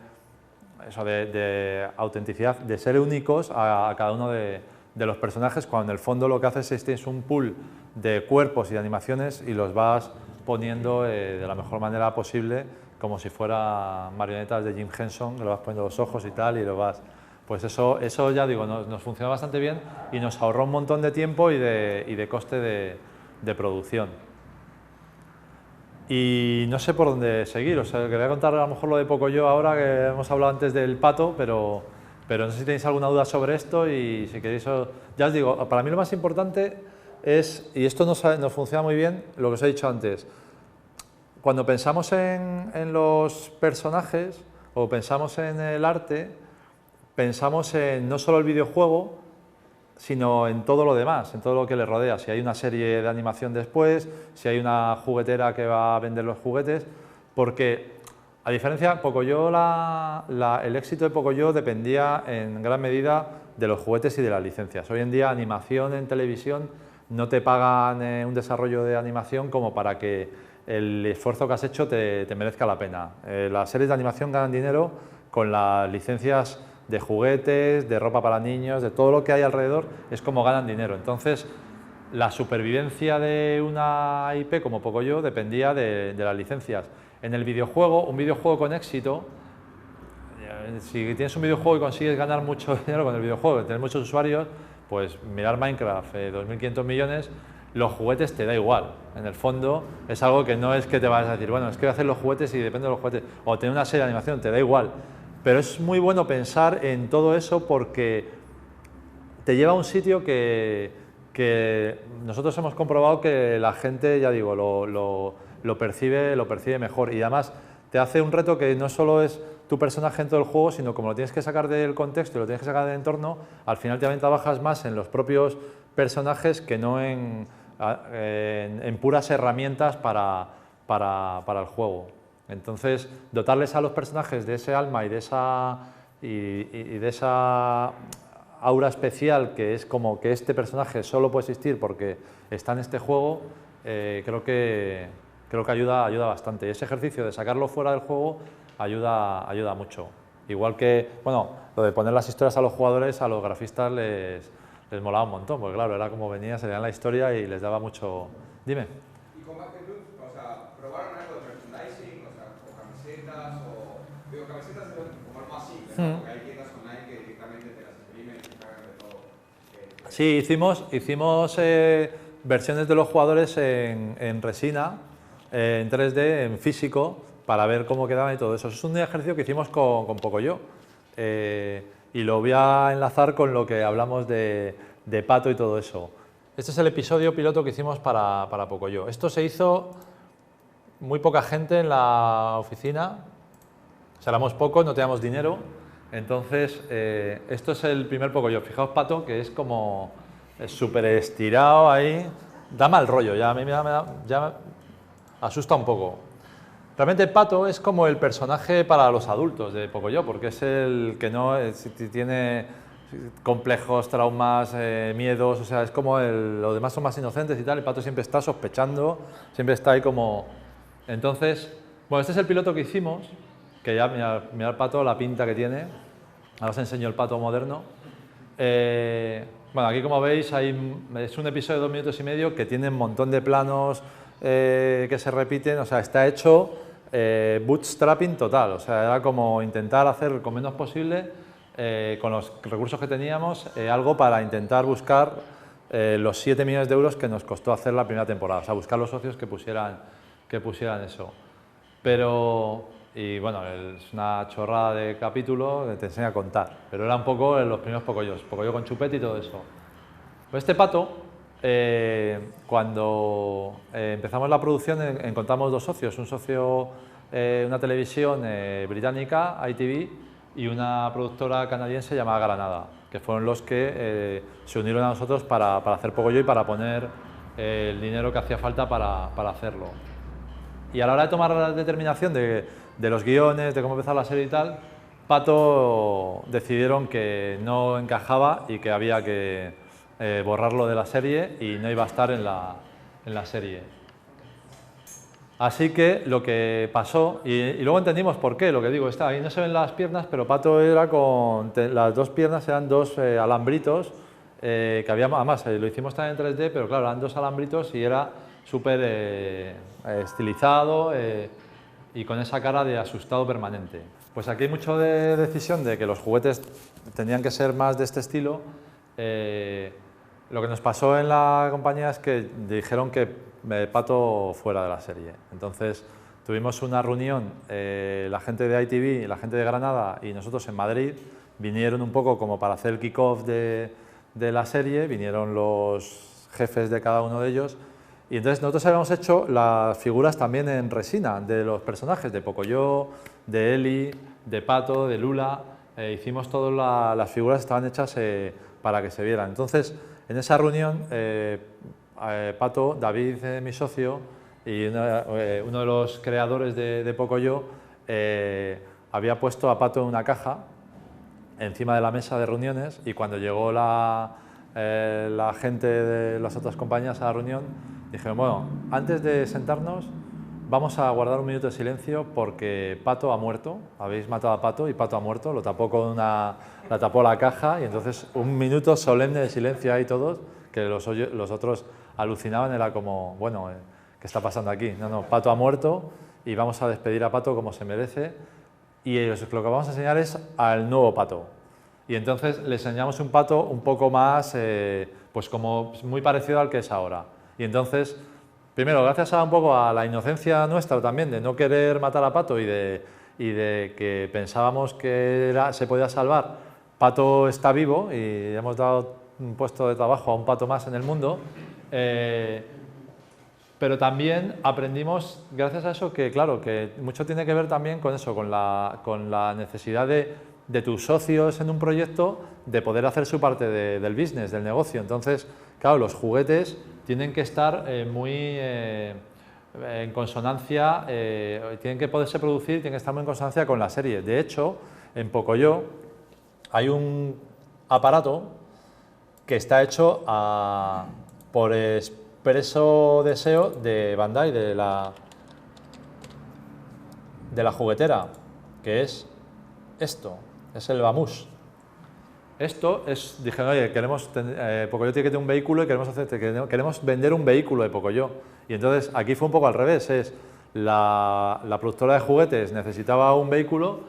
autenticidad, de ser únicos a cada uno de los personajes, cuando en el fondo lo que haces es tienes un pool de cuerpos y de animaciones y los vas poniendo de la mejor manera posible, como si fueran marionetas de Jim Henson, que le vas poniendo los ojos y tal, y lo vas... Pues eso ya digo, nos funcionó bastante bien y nos ahorró un montón de tiempo y de coste de producción. Y no sé por dónde seguir, o sea, quería contar a lo mejor lo de Pocoyo ahora, que hemos hablado antes del pato, pero no sé si tenéis alguna duda sobre esto y si queréis... Ya os digo, para mí lo más importante es, y esto nos funciona muy bien, lo que os he dicho antes, cuando pensamos en los personajes o pensamos en el arte, pensamos en no solo el videojuego, sino en todo lo demás, en todo lo que le rodea. Si hay una serie de animación después, si hay una juguetera que va a vender los juguetes, porque a diferencia, Pocoyo, el éxito de Pocoyo dependía en gran medida de los juguetes y de las licencias. Hoy en día, animación en televisión no te pagan un desarrollo de animación como para que el esfuerzo que has hecho te merezca la pena. Las series de animación ganan dinero con las licencias de juguetes, de ropa para niños, de todo lo que hay alrededor, es como ganan dinero. Entonces, la supervivencia de una IP como Pocoyo dependía de las licencias. En el videojuego, un videojuego con éxito, si tienes un videojuego y consigues ganar mucho dinero con el videojuego, tener muchos usuarios, Pues mirar Minecraft, 2.500 millones, los juguetes te da igual. En el fondo es algo que no es que te vas a decir, bueno, es que voy a hacer los juguetes y depende de los juguetes, o tener una serie de animación, te da igual. Pero es muy bueno pensar en todo eso porque te lleva a un sitio que nosotros hemos comprobado que la gente, ya digo, lo percibe mejor. Y además te hace un reto que no solo es tu personaje en todo el juego, sino como lo tienes que sacar del contexto y lo tienes que sacar del entorno, al final también trabajas más en los propios personajes que no en puras herramientas para el juego. Entonces, dotarles a los personajes de ese alma y de esa aura especial que es como que este personaje solo puede existir porque está en este juego, creo que ayuda bastante. Y ese ejercicio de sacarlo fuera del juego ayuda mucho. Igual que, bueno, lo de poner las historias a los jugadores, a los grafistas les molaba un montón, porque claro, era como venía, se veían la historia y les daba mucho... Dime. ¿Y con Backend, o sea, probaron algo de merchandising, o sea, o camisetas, o... Digo, camisetas es como lo más simple, ¿no? Porque hay tiendas online que directamente te las imprimen y te cargan de todo. Sí, hicimos versiones de los jugadores en resina, en 3D, en físico, para ver cómo quedaban y todo eso. Eso es un ejercicio que hicimos con Pocoyo. Y lo voy a enlazar con lo que hablamos de Pato y todo eso. Este es el episodio piloto que hicimos para Pocoyo. Esto se hizo muy poca gente en la oficina, o sea, éramos pocos, no teníamos dinero. Entonces, esto es el primer Pocoyo. Fijaos, Pato, que es como súper estirado ahí. Da mal rollo, ya a mí ya me asusta un poco. Realmente Pato es como el personaje para los adultos de Pocoyo, porque es el que no tiene complejos, traumas, miedos, o sea, es como los demás son más inocentes y tal, y Pato siempre está sospechando, siempre está ahí como... Entonces, bueno, este es el piloto que hicimos, que ya, mirad el Pato, la pinta que tiene. Ahora os enseño el Pato moderno. Bueno, aquí como veis es un episodio de 2 minutos y medio que tiene un montón de planos que se repiten, o sea, está hecho bootstrapping total, o sea, era como intentar hacer con menos posible, con los recursos que teníamos, algo para intentar buscar los 7 millones de euros que nos costó hacer la primera temporada, o sea, buscar los socios que pusieran eso. Pero, y bueno, es una chorrada de capítulo que te enseña a contar, pero era un poco los primeros Pocoyos, Pocoyo con chupete y todo eso. Pues este Pato, cuando empezamos la producción encontramos 2 socios, un socio, una televisión británica, ITV, y una productora canadiense llamada Granada, que fueron los que se unieron a nosotros para hacer Pocoyo y para poner el dinero que hacía falta para hacerlo. Y a la hora de tomar la determinación de los guiones, de cómo empezar la serie y tal, Pato decidieron que no encajaba y que había que borrarlo de la serie y no iba a estar en la serie. Así que lo que pasó, y luego entendimos por qué, lo que digo, ahí no se ven las piernas, pero Pato era las 2 piernas eran 2 alambritos, que habíamos, además lo hicimos también en 3D, pero claro, eran 2 alambritos y era súper estilizado y con esa cara de asustado permanente. Pues aquí hay mucho de decisión de que los juguetes tenían que ser más de este estilo. Lo que nos pasó en la compañía es que dijeron que Pato fuera de la serie. Entonces tuvimos una reunión, la gente de ITV, la gente de Granada y nosotros en Madrid, vinieron un poco como para hacer el kick-off de la serie, vinieron los jefes de cada uno de ellos. Y entonces nosotros habíamos hecho las figuras también en resina de los personajes, de Pocoyo, de Eli, de Pato, de Lula. Hicimos todas las figuras, estaban hechas para que se vieran. Entonces, en esa reunión, Pato, David, mi socio, y uno de los creadores de Pocoyo, había puesto a Pato en una caja encima de la mesa de reuniones, y cuando llegó la gente de las otras compañías a la reunión, dijeron, bueno, antes de sentarnos vamos a guardar un minuto de silencio porque Pato ha muerto, habéis matado a Pato y Pato ha muerto, lo tapó la tapó la caja, y entonces un minuto solemne de silencio ahí todos, que los otros alucinaban, era como, bueno, ¿qué está pasando aquí? No, Pato ha muerto y vamos a despedir a Pato como se merece, y lo que vamos a enseñar es al nuevo Pato. Y entonces le enseñamos un pato un poco más, pues como muy parecido al que es ahora. Y entonces, primero, gracias a un poco a la inocencia nuestra también, de no querer matar a Pato y de que pensábamos que se podía salvar, Pato está vivo y hemos dado un puesto de trabajo a un pato más en el mundo. Pero también aprendimos, gracias a eso, que claro, que mucho tiene que ver también con eso, con la necesidad de tus socios en un proyecto de poder hacer su parte del business, del negocio. Entonces, claro, los juguetes tienen que estar muy en consonancia, tienen que poderse producir, tienen que estar muy en consonancia con la serie. De hecho, en Pocoyo hay un aparato que está hecho por expreso deseo de Bandai, de la juguetera, que es esto, es el Vamús. Esto es, dijeron, oye, Pocoyo tiene que tener un vehículo y queremos vender un vehículo de Pocoyo. Y entonces aquí fue un poco al revés, la productora de juguetes necesitaba un vehículo,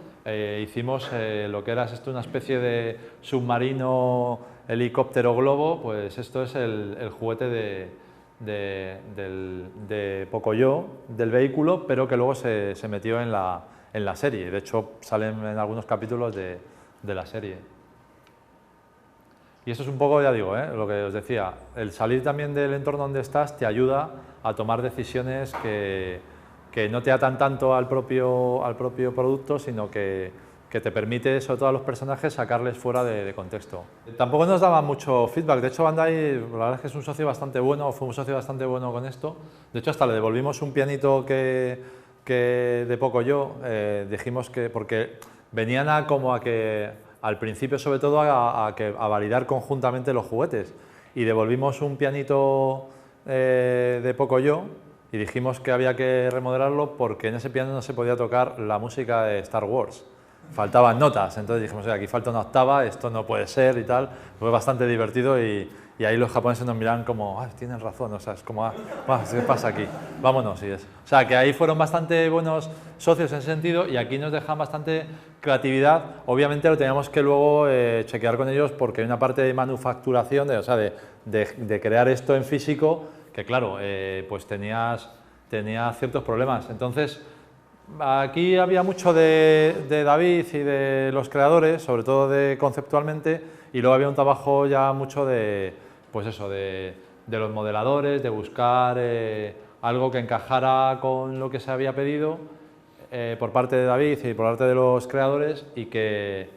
hicimos lo que era esto, una especie de submarino, helicóptero globo, pues esto es el juguete de Pocoyo, del vehículo, pero que luego se metió en la serie. De hecho, salen en algunos capítulos de la serie. Y eso es un poco, ya digo, lo que os decía, el salir también del entorno donde estás te ayuda a tomar decisiones que no te atan tanto al propio producto, sino que te permite, sobre todo a los personajes, sacarles fuera de contexto. Tampoco nos daban mucho feedback, de hecho Bandai, la verdad es que es un socio bastante bueno, fue un socio bastante bueno con esto. De hecho, hasta le devolvimos un pianito que de Pocoyo, dijimos que, porque venían al principio sobre todo a validar conjuntamente los juguetes, y devolvimos un pianito de Pocoyo y dijimos que había que remodelarlo porque en ese piano no se podía tocar la música de Star Wars, faltaban notas, entonces dijimos, oye, aquí falta una octava, esto no puede ser y tal. Fue bastante divertido y ahí los japoneses nos miran como, tienen razón, o sea, es como, ¿qué pasa aquí? Vámonos. O sea, que ahí fueron bastante buenos socios en ese sentido y aquí nos dejan bastante creatividad. Obviamente lo teníamos que luego chequear con ellos porque hay una parte de manufacturación, de crear esto en físico, que claro, pues tenía ciertos problemas. Entonces, aquí había mucho de David y de los creadores, sobre todo conceptualmente, y luego había un trabajo ya mucho pues eso, de los modeladores, de buscar algo que encajara con lo que se había pedido por parte de David y por parte de los creadores y que,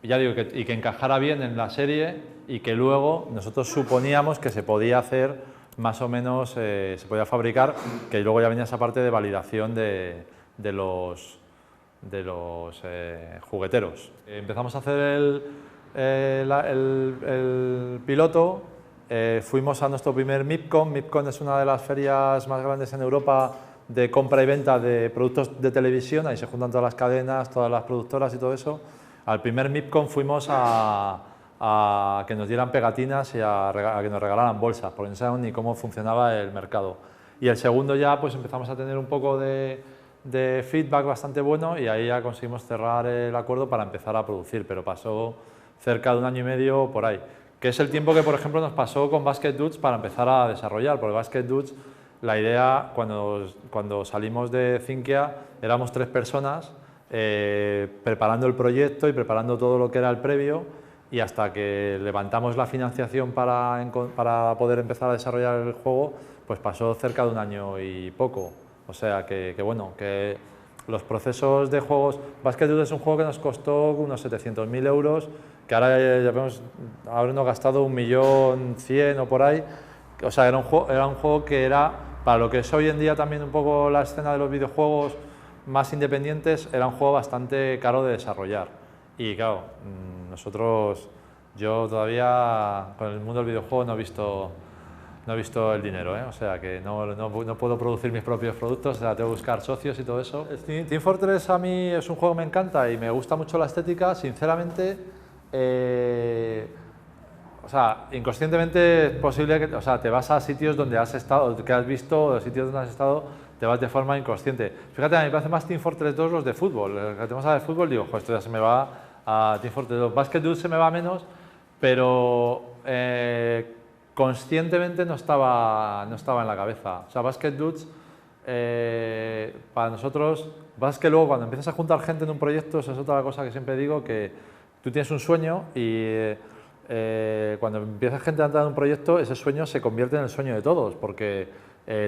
ya digo, y que encajara bien en la serie y que luego nosotros suponíamos que se podía hacer más o menos, se podía fabricar, que luego ya venía esa parte de validación de los jugueteros. Empezamos a hacer el piloto, fuimos a nuestro primer MIPCOM. MIPCOM es una de las ferias más grandes en Europa de compra y venta de productos de televisión, ahí se juntan todas las cadenas, todas las productoras y todo eso. Al primer MIPCOM fuimos a que nos dieran pegatinas y a que nos regalaran bolsas, porque no sabíamos ni cómo funcionaba el mercado. Y el segundo ya pues empezamos a tener un poco de feedback bastante bueno y ahí ya conseguimos cerrar el acuerdo para empezar a producir, pero pasó cerca de 1 año y medio por ahí, que es el tiempo que, por ejemplo, nos pasó con Basket Dudes para empezar a desarrollar, porque Basket Dudes, la idea, cuando salimos de Zinquia, éramos 3 personas preparando el proyecto y preparando todo lo que era el previo, y hasta que levantamos la financiación para poder empezar a desarrollar el juego, pues pasó cerca de 1 año y poco. O sea que bueno, que los procesos de juegos... Basket Dudes es un juego que nos costó unos 700.000 euros, que ahora ya habremos gastado 1.100.000 o por ahí. O sea, era un juego que era, para lo que es hoy en día también un poco la escena de los videojuegos más independientes, era un juego bastante caro de desarrollar. Y claro, yo todavía con el mundo del videojuego no he visto el dinero, o sea que no puedo producir mis propios productos, o sea, tengo que buscar socios y todo eso. Team Fortress a mí es un juego que me encanta y me gusta mucho la estética, sinceramente, o sea, inconscientemente es posible que, o sea, te vas a sitios donde has estado, que has visto, o sitios donde has estado, te vas de forma inconsciente. Fíjate, a mí me parece más Team Fortress 2 los de fútbol, el que tenemos a de fútbol, digo, esto ya se me va a Team Fortress 2. Basket Dudes se me va menos, pero conscientemente no estaba en la cabeza. O sea, Basket Dudes, para nosotros, vas que luego cuando empiezas a juntar gente en un proyecto, eso es otra cosa que siempre digo, que tú tienes un sueño y cuando empieza gente a entrar en un proyecto, ese sueño se convierte en el sueño de todos, porque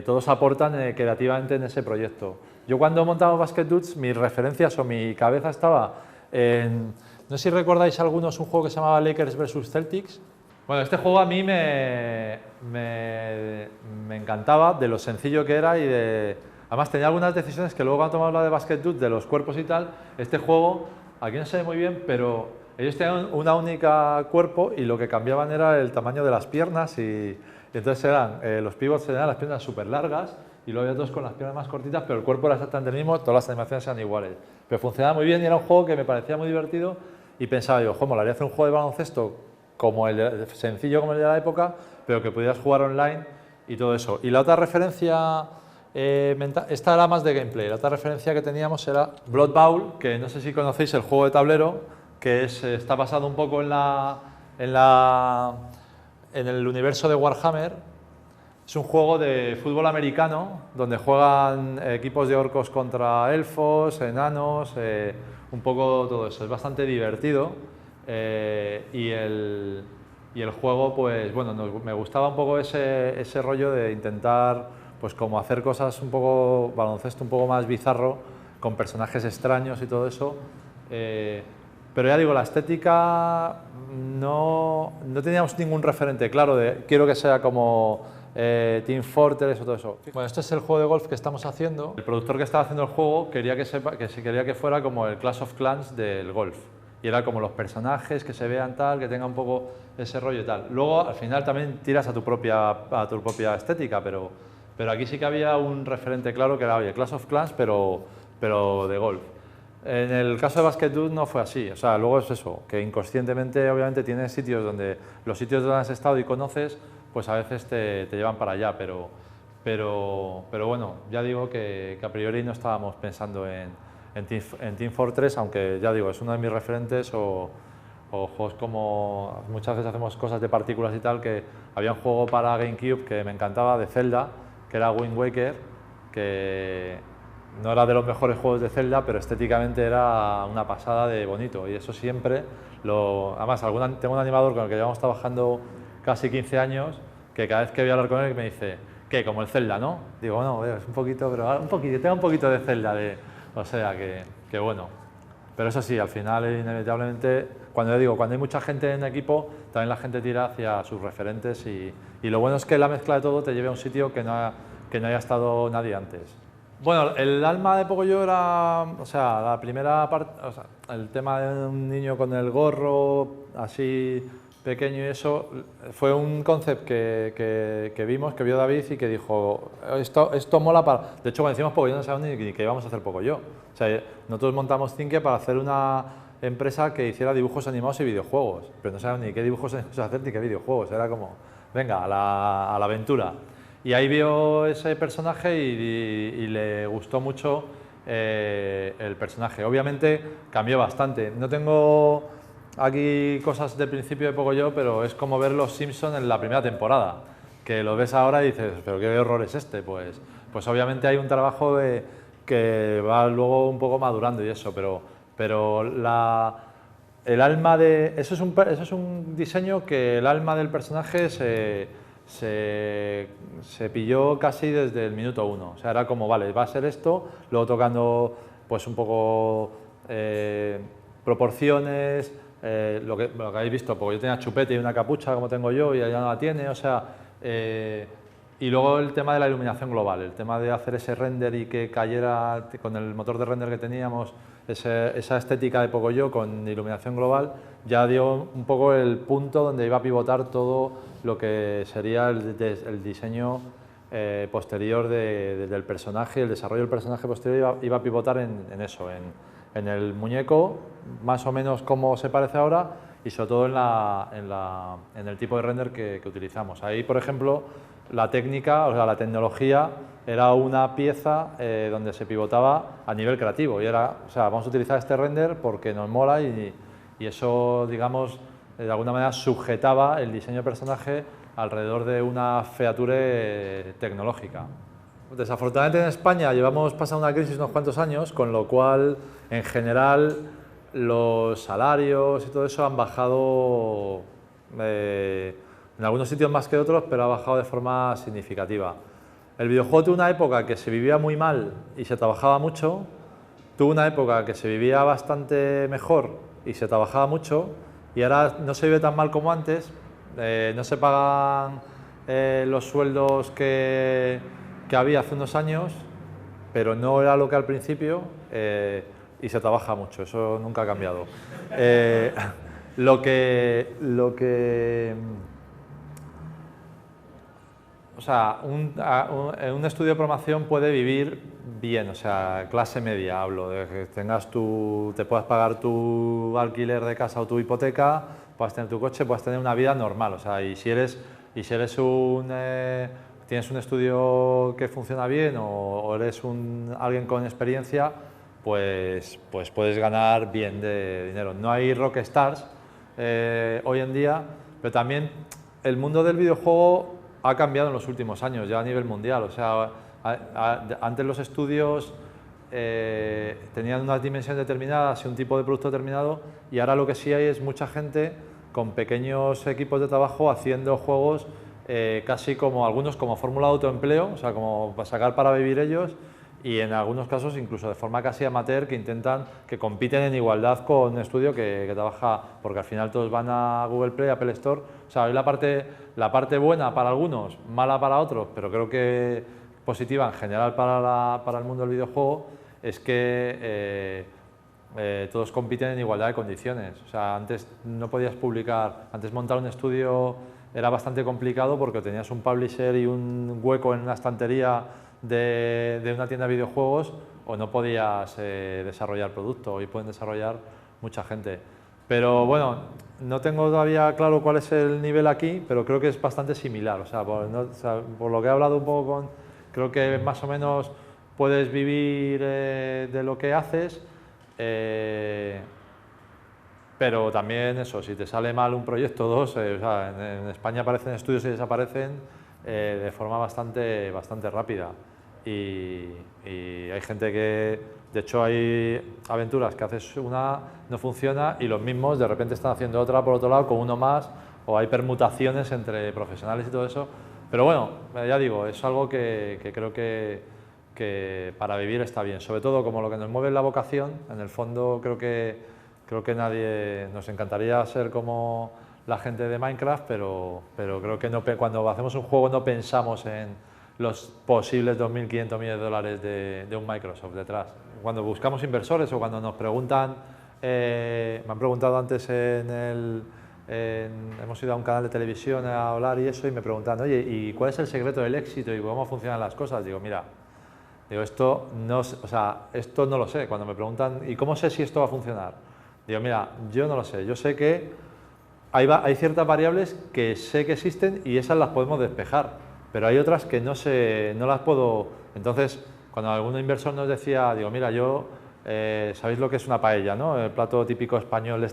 todos aportan creativamente en ese proyecto. Yo cuando montaba Basket Dudes, mis referencias o mi cabeza estaba en... No sé si recordáis algunos un juego que se llamaba Lakers vs Celtics. Bueno, este juego a mí me encantaba de lo sencillo que era y de... Además tenía algunas decisiones que luego cuando tomamos la de Basket Dudes, de los cuerpos y tal, este juego, aquí no se ve muy bien, pero ellos tenían una única cuerpo y lo que cambiaban era el tamaño de las piernas y entonces eran, los pivots tenían las piernas súper largas y luego había otros con las piernas más cortitas, pero el cuerpo era exactamente el mismo, todas las animaciones eran iguales. Pero funcionaba muy bien y era un juego que me parecía muy divertido y pensaba yo, joder, molaría hacer un juego de baloncesto como sencillo como el de la época, pero que pudieras jugar online y todo eso. Y la otra referencia, esta era más de gameplay, la otra referencia que teníamos era Blood Bowl, que no sé si conocéis el juego de tablero, que está basado un poco en el universo de Warhammer. Es un juego de fútbol americano, donde juegan equipos de orcos contra elfos, enanos, un poco todo eso. Es bastante divertido. Y el juego, pues bueno, me gustaba un poco ese rollo de intentar, pues como hacer cosas un poco, baloncesto un poco más bizarro, con personajes extraños y todo eso. Pero ya digo, la estética no teníamos ningún referente claro de quiero que sea como Team Fortress o todo eso. Bueno, este es el juego de golf que estamos haciendo. El productor que estaba haciendo el juego quería que fuera como el Clash of Clans del golf. Y era como los personajes que se vean tal, que tenga un poco ese rollo y tal. Luego, al final, también tiras a tu propia estética, pero aquí sí que había un referente claro que era, oye, Clash of Clans, pero de golf. En el caso de Basket Dudes no fue así, o sea, luego es eso, que inconscientemente, obviamente, tienes sitios donde los sitios donde has estado y conoces, pues a veces te llevan para allá, pero bueno, ya digo que a priori no estábamos pensando en Team Fortress, aunque ya digo, es uno de mis referentes, o juegos como, muchas veces hacemos cosas de partículas y tal, que había un juego para GameCube que me encantaba, de Zelda, que era Wind Waker, que no era de los mejores juegos de Zelda, pero estéticamente era una pasada de bonito, y eso siempre, además tengo un animador con el que llevamos trabajando casi 15 años, que cada vez que voy a hablar con él me dice, ¿qué? Como el Zelda, ¿no? Digo, no, es un poquito, pero tengo un poquito de Zelda, o sea, que bueno. Pero eso sí, al final, inevitablemente, cuando hay mucha gente en equipo, también la gente tira hacia sus referentes y lo bueno es que la mezcla de todo te lleve a un sitio que no haya estado nadie antes. Bueno, el alma de Pocoyo era, o sea, la primera parte, o sea, el tema de un niño con el gorro así pequeño y eso, fue un concept que vimos, que vio David y que dijo, esto mola para... De hecho, cuando decimos Pocoyo no sabíamos ni que íbamos a hacer Pocoyo. O sea, nosotros montamos Thinke para hacer una empresa que hiciera dibujos animados y videojuegos, pero no sabíamos ni qué dibujos animados hacer ni qué videojuegos, era como, venga, a la aventura. Y ahí vio ese personaje y le gustó mucho el personaje. Obviamente cambió bastante. No tengo aquí cosas del principio de Pocoyo, pero es como ver Los Simpsons en la primera temporada, que lo ves ahora y dices, pero qué horror es este. Pues obviamente hay un trabajo que va luego un poco madurando y eso, pero el alma de... Eso es un diseño que el alma del personaje se pilló casi desde el minuto 1. O sea, era como, vale, va a ser esto, luego tocando pues un poco proporciones, lo que habéis visto, porque yo tenía chupete y una capucha como tengo yo y ella no la tiene, o sea... y luego el tema de la iluminación global, el tema de hacer ese render y que cayera con el motor de render que teníamos, esa estética de Pocoyo con iluminación global, ya dio un poco el punto donde iba a pivotar todo lo que sería el diseño posterior del personaje, el desarrollo del personaje posterior iba a pivotar en eso, en el muñeco, más o menos como se parece ahora, y sobre todo en el tipo de render que utilizamos. Ahí, por ejemplo, la técnica, o sea, la tecnología era una pieza donde se pivotaba a nivel creativo y era, o sea, vamos a utilizar este render porque nos mola y y eso, digamos, de alguna manera sujetaba el diseño de personaje alrededor de una feature tecnológica. Desafortunadamente en España llevamos pasando una crisis unos cuantos años, con lo cual, en general, los salarios y todo eso han bajado, en algunos sitios más que otros, pero ha bajado de forma significativa. El videojuego tuvo una época que se vivía muy mal y se trabajaba mucho, tuvo una época que se vivía bastante mejor y se trabajaba mucho, y ahora no se vive tan mal como antes, no se pagan los sueldos que había hace unos años, pero no era lo que al principio, y se trabaja mucho, eso nunca ha cambiado. O sea, un estudio de programación puede vivir bien, o sea, clase media hablo, de que te puedas pagar tu alquiler de casa o tu hipoteca, puedas tener tu coche, puedas tener una vida normal, o sea, y si eres tienes un estudio que funciona bien o eres alguien con experiencia, pues puedes ganar bien de dinero. No hay rockstars hoy en día, pero también el mundo del videojuego ha cambiado en los últimos años, ya a nivel mundial. O sea, antes los estudios tenían unas dimensiones determinadas y un tipo de producto determinado, y ahora lo que sí hay es mucha gente con pequeños equipos de trabajo haciendo juegos casi como algunos como fórmula de autoempleo, o sea, como para sacar para vivir ellos, y en algunos casos incluso de forma casi amateur, que compiten en igualdad con un estudio que trabaja, porque al final todos van a Google Play, Apple Store. O sea, hay la parte buena para algunos, mala para otros, pero creo que positiva en general para el mundo del videojuego, es que todos compiten en igualdad de condiciones. O sea, antes no podías antes montar un estudio era bastante complicado porque tenías un publisher y un hueco en una estantería de una tienda de videojuegos, o no podías desarrollar producto. Hoy pueden desarrollar mucha gente. Pero bueno, no tengo todavía claro cuál es el nivel aquí, pero creo que es bastante similar. O sea, por lo que he hablado un poco creo que más o menos puedes vivir de lo que haces, pero también eso, si te sale mal un proyecto o dos, o sea, en España aparecen estudios y desaparecen de forma bastante rápida. Y hay gente que, de hecho, hay aventuras que haces una, no funciona, y los mismos de repente están haciendo otra por otro lado con uno más, o hay permutaciones entre profesionales y todo eso. Pero bueno, ya digo, es algo que creo que para vivir está bien. Sobre todo, como lo que nos mueve es la vocación, en el fondo creo que nadie, nos encantaría ser como la gente de Minecraft, pero creo que cuando hacemos un juego no pensamos en los posibles 2.500 millones de dólares de un Microsoft detrás. Cuando buscamos inversores o cuando nos preguntan, me han preguntado antes hemos ido a un canal de televisión a hablar y eso, y me preguntan, oye, ¿y cuál es el secreto del éxito y cómo funcionan las cosas? Digo, mira, esto no lo sé. Cuando me preguntan, ¿y cómo sé si esto va a funcionar? Digo, mira, yo no lo sé. Yo sé que hay ciertas variables que sé que existen y esas las podemos despejar, pero hay otras que no las puedo. Entonces, cuando algún inversor nos decía, digo, mira, ¿sabéis lo que es una paella, no? El plato típico español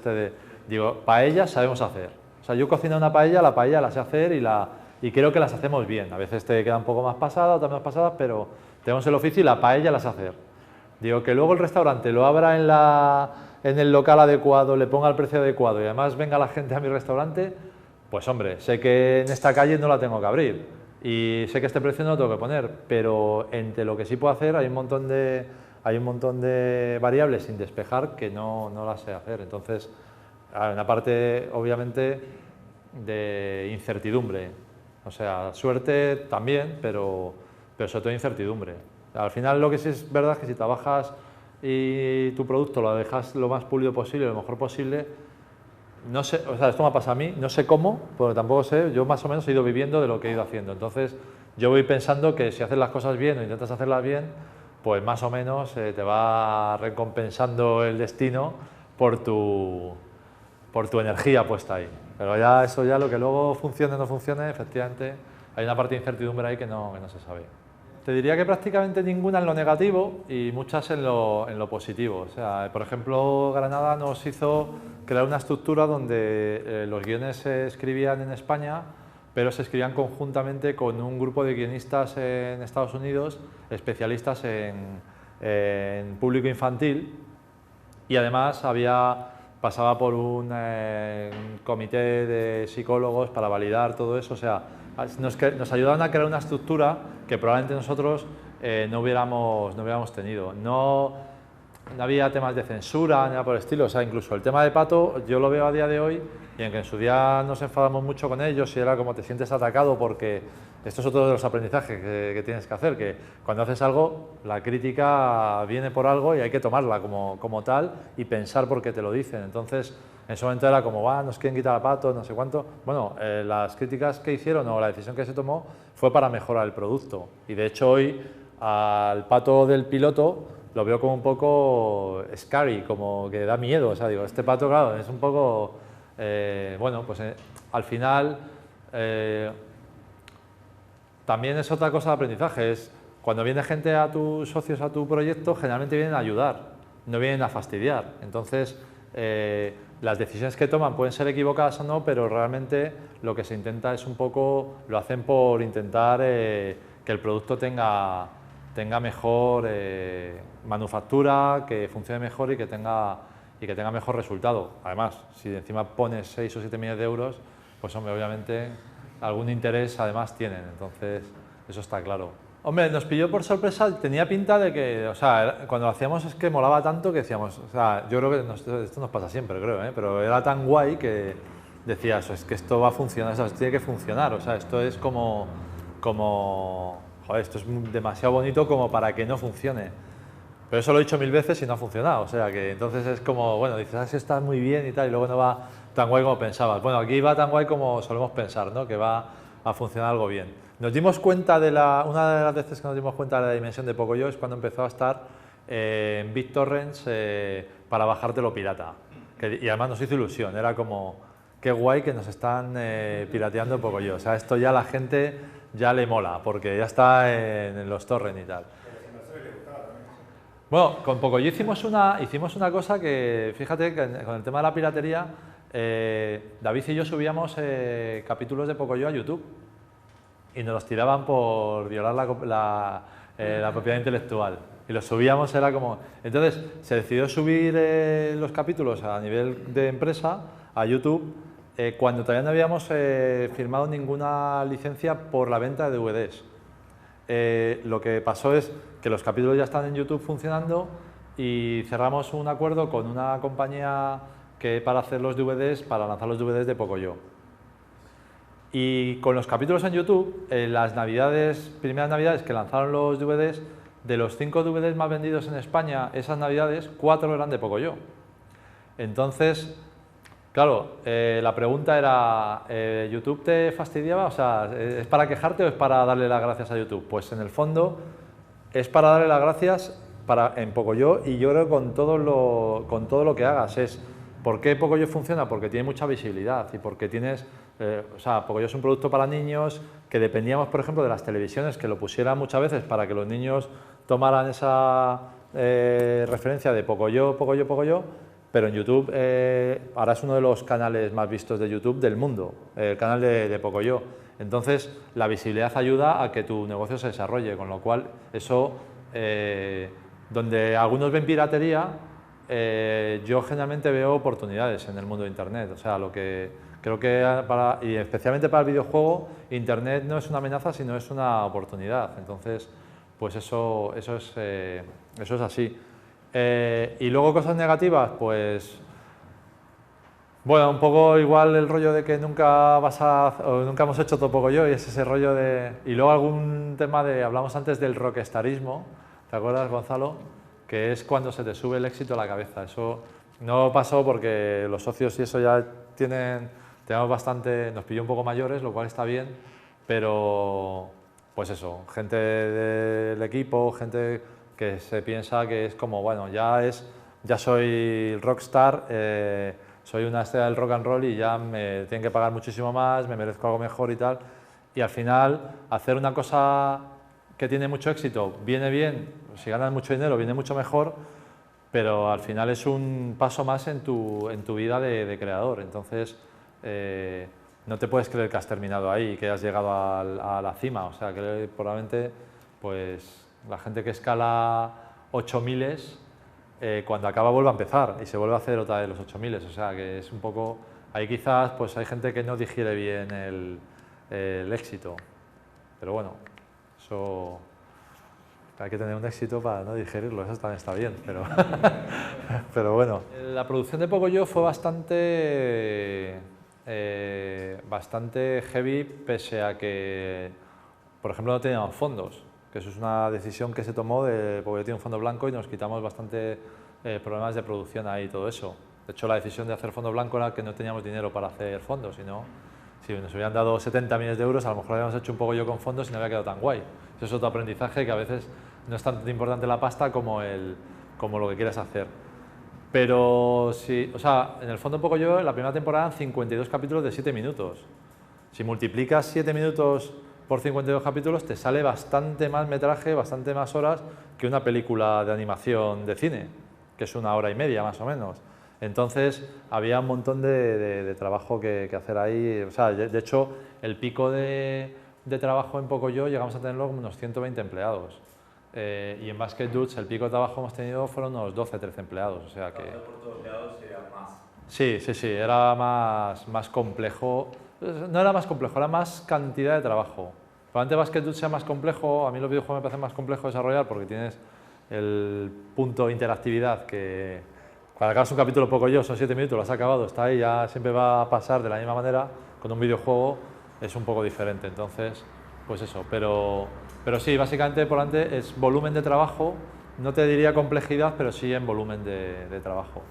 digo, paella sabemos hacer. O sea, yo cocino una paella, la paella la sé hacer y creo que las hacemos bien. A veces te queda un poco más pasada, otras menos pasadas, pero tenemos el oficio y la paella la sé hacer. Digo, que luego el restaurante lo abra en el local adecuado, le ponga el precio adecuado y además venga la gente a mi restaurante, pues hombre, sé que en esta calle no la tengo que abrir y sé que este precio no lo tengo que poner, pero entre lo que sí puedo hacer hay un montón de variables sin despejar que no las sé hacer. Entonces, hay una parte obviamente de incertidumbre, o sea, suerte también, pero sobre todo incertidumbre. Al final lo que sí es verdad es que si trabajas y tu producto lo dejas lo más pulido posible, lo mejor posible, no sé, o sea, esto me pasa a mí, no sé cómo, porque tampoco sé, yo más o menos he ido viviendo de lo que he ido haciendo. Entonces, yo voy pensando que si haces las cosas bien o intentas hacerlas bien, pues más o menos te va recompensando el destino por tu energía puesta ahí. Pero eso lo que luego funcione o no funcione, efectivamente, hay una parte de incertidumbre ahí que no se sabe. te diría que prácticamente ninguna en lo negativo y muchas en lo positivo. O sea, por ejemplo, Granada nos hizo crear una estructura donde los guiones se escribían en España, pero se escribían conjuntamente con un grupo de guionistas en Estados Unidos, especialistas en público infantil, y además pasaba por un comité de psicólogos para validar todo eso. O sea, nos ayudaron a crear una estructura que probablemente nosotros no hubiéramos tenido. No había temas de censura ni nada por el estilo. O sea, incluso el tema de Pato yo lo veo a día de hoy, y aunque en su día nos enfadamos mucho con ellos y era como te sientes atacado, porque esto es otro de los aprendizajes que tienes que hacer, que cuando haces algo, la crítica viene por algo y hay que tomarla como tal y pensar por qué te lo dicen. Entonces, en ese momento era como, nos quieren quitar a Pato, no sé cuánto. Bueno, las críticas que hicieron o la decisión que se tomó fue para mejorar el producto. Y de hecho hoy al Pato del piloto lo veo como un poco scary, como que da miedo. O sea, digo, este Pato, claro, es un poco... bueno, pues al final... también es otra cosa de aprendizaje, es cuando viene gente a tus socios a tu proyecto, generalmente vienen a ayudar, no vienen a fastidiar. Entonces, las decisiones que toman pueden ser equivocadas o no, pero realmente lo que se intenta es un poco, lo hacen por intentar que el producto tenga mejor manufactura, que funcione mejor y que tenga mejor resultado. Además, si encima pones 6 o 7 millones de euros, pues hombre, obviamente algún interés además tienen, entonces eso está claro. Hombre, nos pilló por sorpresa, tenía pinta de que, o sea, cuando lo hacíamos es que molaba tanto que decíamos, o sea, yo creo que esto nos pasa siempre, creo, pero era tan guay que decías, es que esto va a funcionar, o sea, esto tiene que funcionar, o sea, esto es como, joder, esto es demasiado bonito como para que no funcione. Pero eso lo he dicho 1000 veces y no ha funcionado, o sea que entonces es como, bueno, dices, sí está muy bien y tal, y luego no va tan guay como pensabas. Bueno, aquí va tan guay como solemos pensar, ¿no? Que va a funcionar algo bien. Nos dimos cuenta una de las veces que nos dimos cuenta de la dimensión de Pocoyo es cuando empezó a estar en BitTorrents para bajártelo pirata. Y además nos hizo ilusión, era como, qué guay que nos están pirateando Pocoyo. O sea, esto ya a la gente ya le mola, porque ya está en los torrents y tal. Bueno, con Pocoyo hicimos una cosa que, fíjate, que con el tema de la piratería, David y yo subíamos capítulos de Pocoyo a YouTube y nos los tiraban por violar la propiedad intelectual. Y los subíamos, era como... Entonces, se decidió subir los capítulos a nivel de empresa a YouTube cuando todavía no habíamos firmado ninguna licencia por la venta de DVDs. Lo que pasó es que los capítulos ya están en YouTube funcionando y cerramos un acuerdo con una compañía que para hacer los DVDs, para lanzar los DVDs de Pocoyo. Y con los capítulos en YouTube, las primeras navidades que lanzaron los DVDs, de los 5 DVDs más vendidos en España, esas navidades, 4 eran de Pocoyo. Entonces, claro, la pregunta era, ¿YouTube te fastidiaba? O sea, ¿es para quejarte o es para darle las gracias a YouTube? Pues en el fondo es para darle las gracias en Pocoyo, y yo creo que con todo lo que hagas. ¿Por qué Pocoyo funciona? Porque tiene mucha visibilidad y porque tienes... o sea, Pocoyo es un producto para niños que dependíamos, por ejemplo, de las televisiones que lo pusieran muchas veces para que los niños tomaran esa referencia de Pocoyo, Pocoyo, Pocoyo, pero en YouTube ahora es uno de los canales más vistos de YouTube del mundo, el canal de Pocoyo. Entonces, la visibilidad ayuda a que tu negocio se desarrolle, con lo cual eso, donde algunos ven piratería, yo generalmente veo oportunidades en el mundo de Internet. O sea, lo que creo que y especialmente para el videojuego, Internet no es una amenaza, sino es una oportunidad. Entonces, pues eso es así. Y luego cosas negativas, pues bueno, un poco igual el rollo de que nunca hemos hecho todo Pocoyo, y es ese rollo de... Y luego algún tema hablamos antes del rockstarismo, ¿te acuerdas, Gonzalo? Que es cuando se te sube el éxito a la cabeza. Eso no pasó porque los socios y eso ya tenemos bastante, nos pilló un poco mayores, lo cual está bien, pero pues eso, gente del equipo, gente que se piensa que es como, bueno, ya soy rockstar, soy una estrella del rock and roll y ya me tienen que pagar muchísimo más, me merezco algo mejor y tal. Y al final, hacer una cosa que tiene mucho éxito, viene bien, si ganas mucho dinero, viene mucho mejor, pero al final es un paso más en tu vida de creador. Entonces, no te puedes creer que has terminado ahí, que has llegado a la cima. O sea, que probablemente pues, la gente que escala 8000, cuando acaba vuelve a empezar y se vuelve a hacer otra de los 8000. O sea, que es un poco... Ahí quizás pues, hay gente que no digiere bien el éxito. Pero bueno, eso... Hay que tener un éxito para no digerirlo, eso también está bien, pero bueno. La producción de Pocoyo fue bastante heavy, pese a que, por ejemplo, no teníamos fondos, que eso es una decisión que se tomó porque yo tenía un fondo blanco y nos quitamos bastante problemas de producción ahí y todo eso. De hecho, la decisión de hacer fondo blanco era que no teníamos dinero para hacer fondos, sino si nos hubieran dado 70 millones de euros, a lo mejor habríamos hecho un poco yo con fondos y no había quedado tan guay. Eso es otro aprendizaje, que a veces no es tan importante la pasta como lo que quieras hacer. Pero sí, o sea, en el fondo un poco yo, la primera temporada eran 52 capítulos de 7 minutos. Si multiplicas 7 minutos por 52 capítulos, te sale bastante más metraje, bastante más horas que una película de animación de cine, que es 1 hora y media más o menos. Entonces, había un montón de trabajo que hacer ahí. O sea, de hecho, el pico de trabajo en Pocoyo llegamos a tenerlo como unos 120 empleados. Y en Basket Dudes el pico de trabajo que hemos tenido fueron unos 12-13 empleados. O sea que... por todos lados era más. Sí, era más complejo. No era más complejo, era más cantidad de trabajo. Probablemente Basket Dudes sea más complejo, a mí los videojuegos me parecen más complejo desarrollar porque tienes el punto de interactividad que... Cuando acabas un capítulo Pocoyo, son 7 minutos, lo has acabado, está ahí, ya siempre va a pasar de la misma manera. Con un videojuego es un poco diferente, entonces, pues eso. Pero sí, básicamente por delante es volumen de trabajo, no te diría complejidad, pero sí en volumen de trabajo.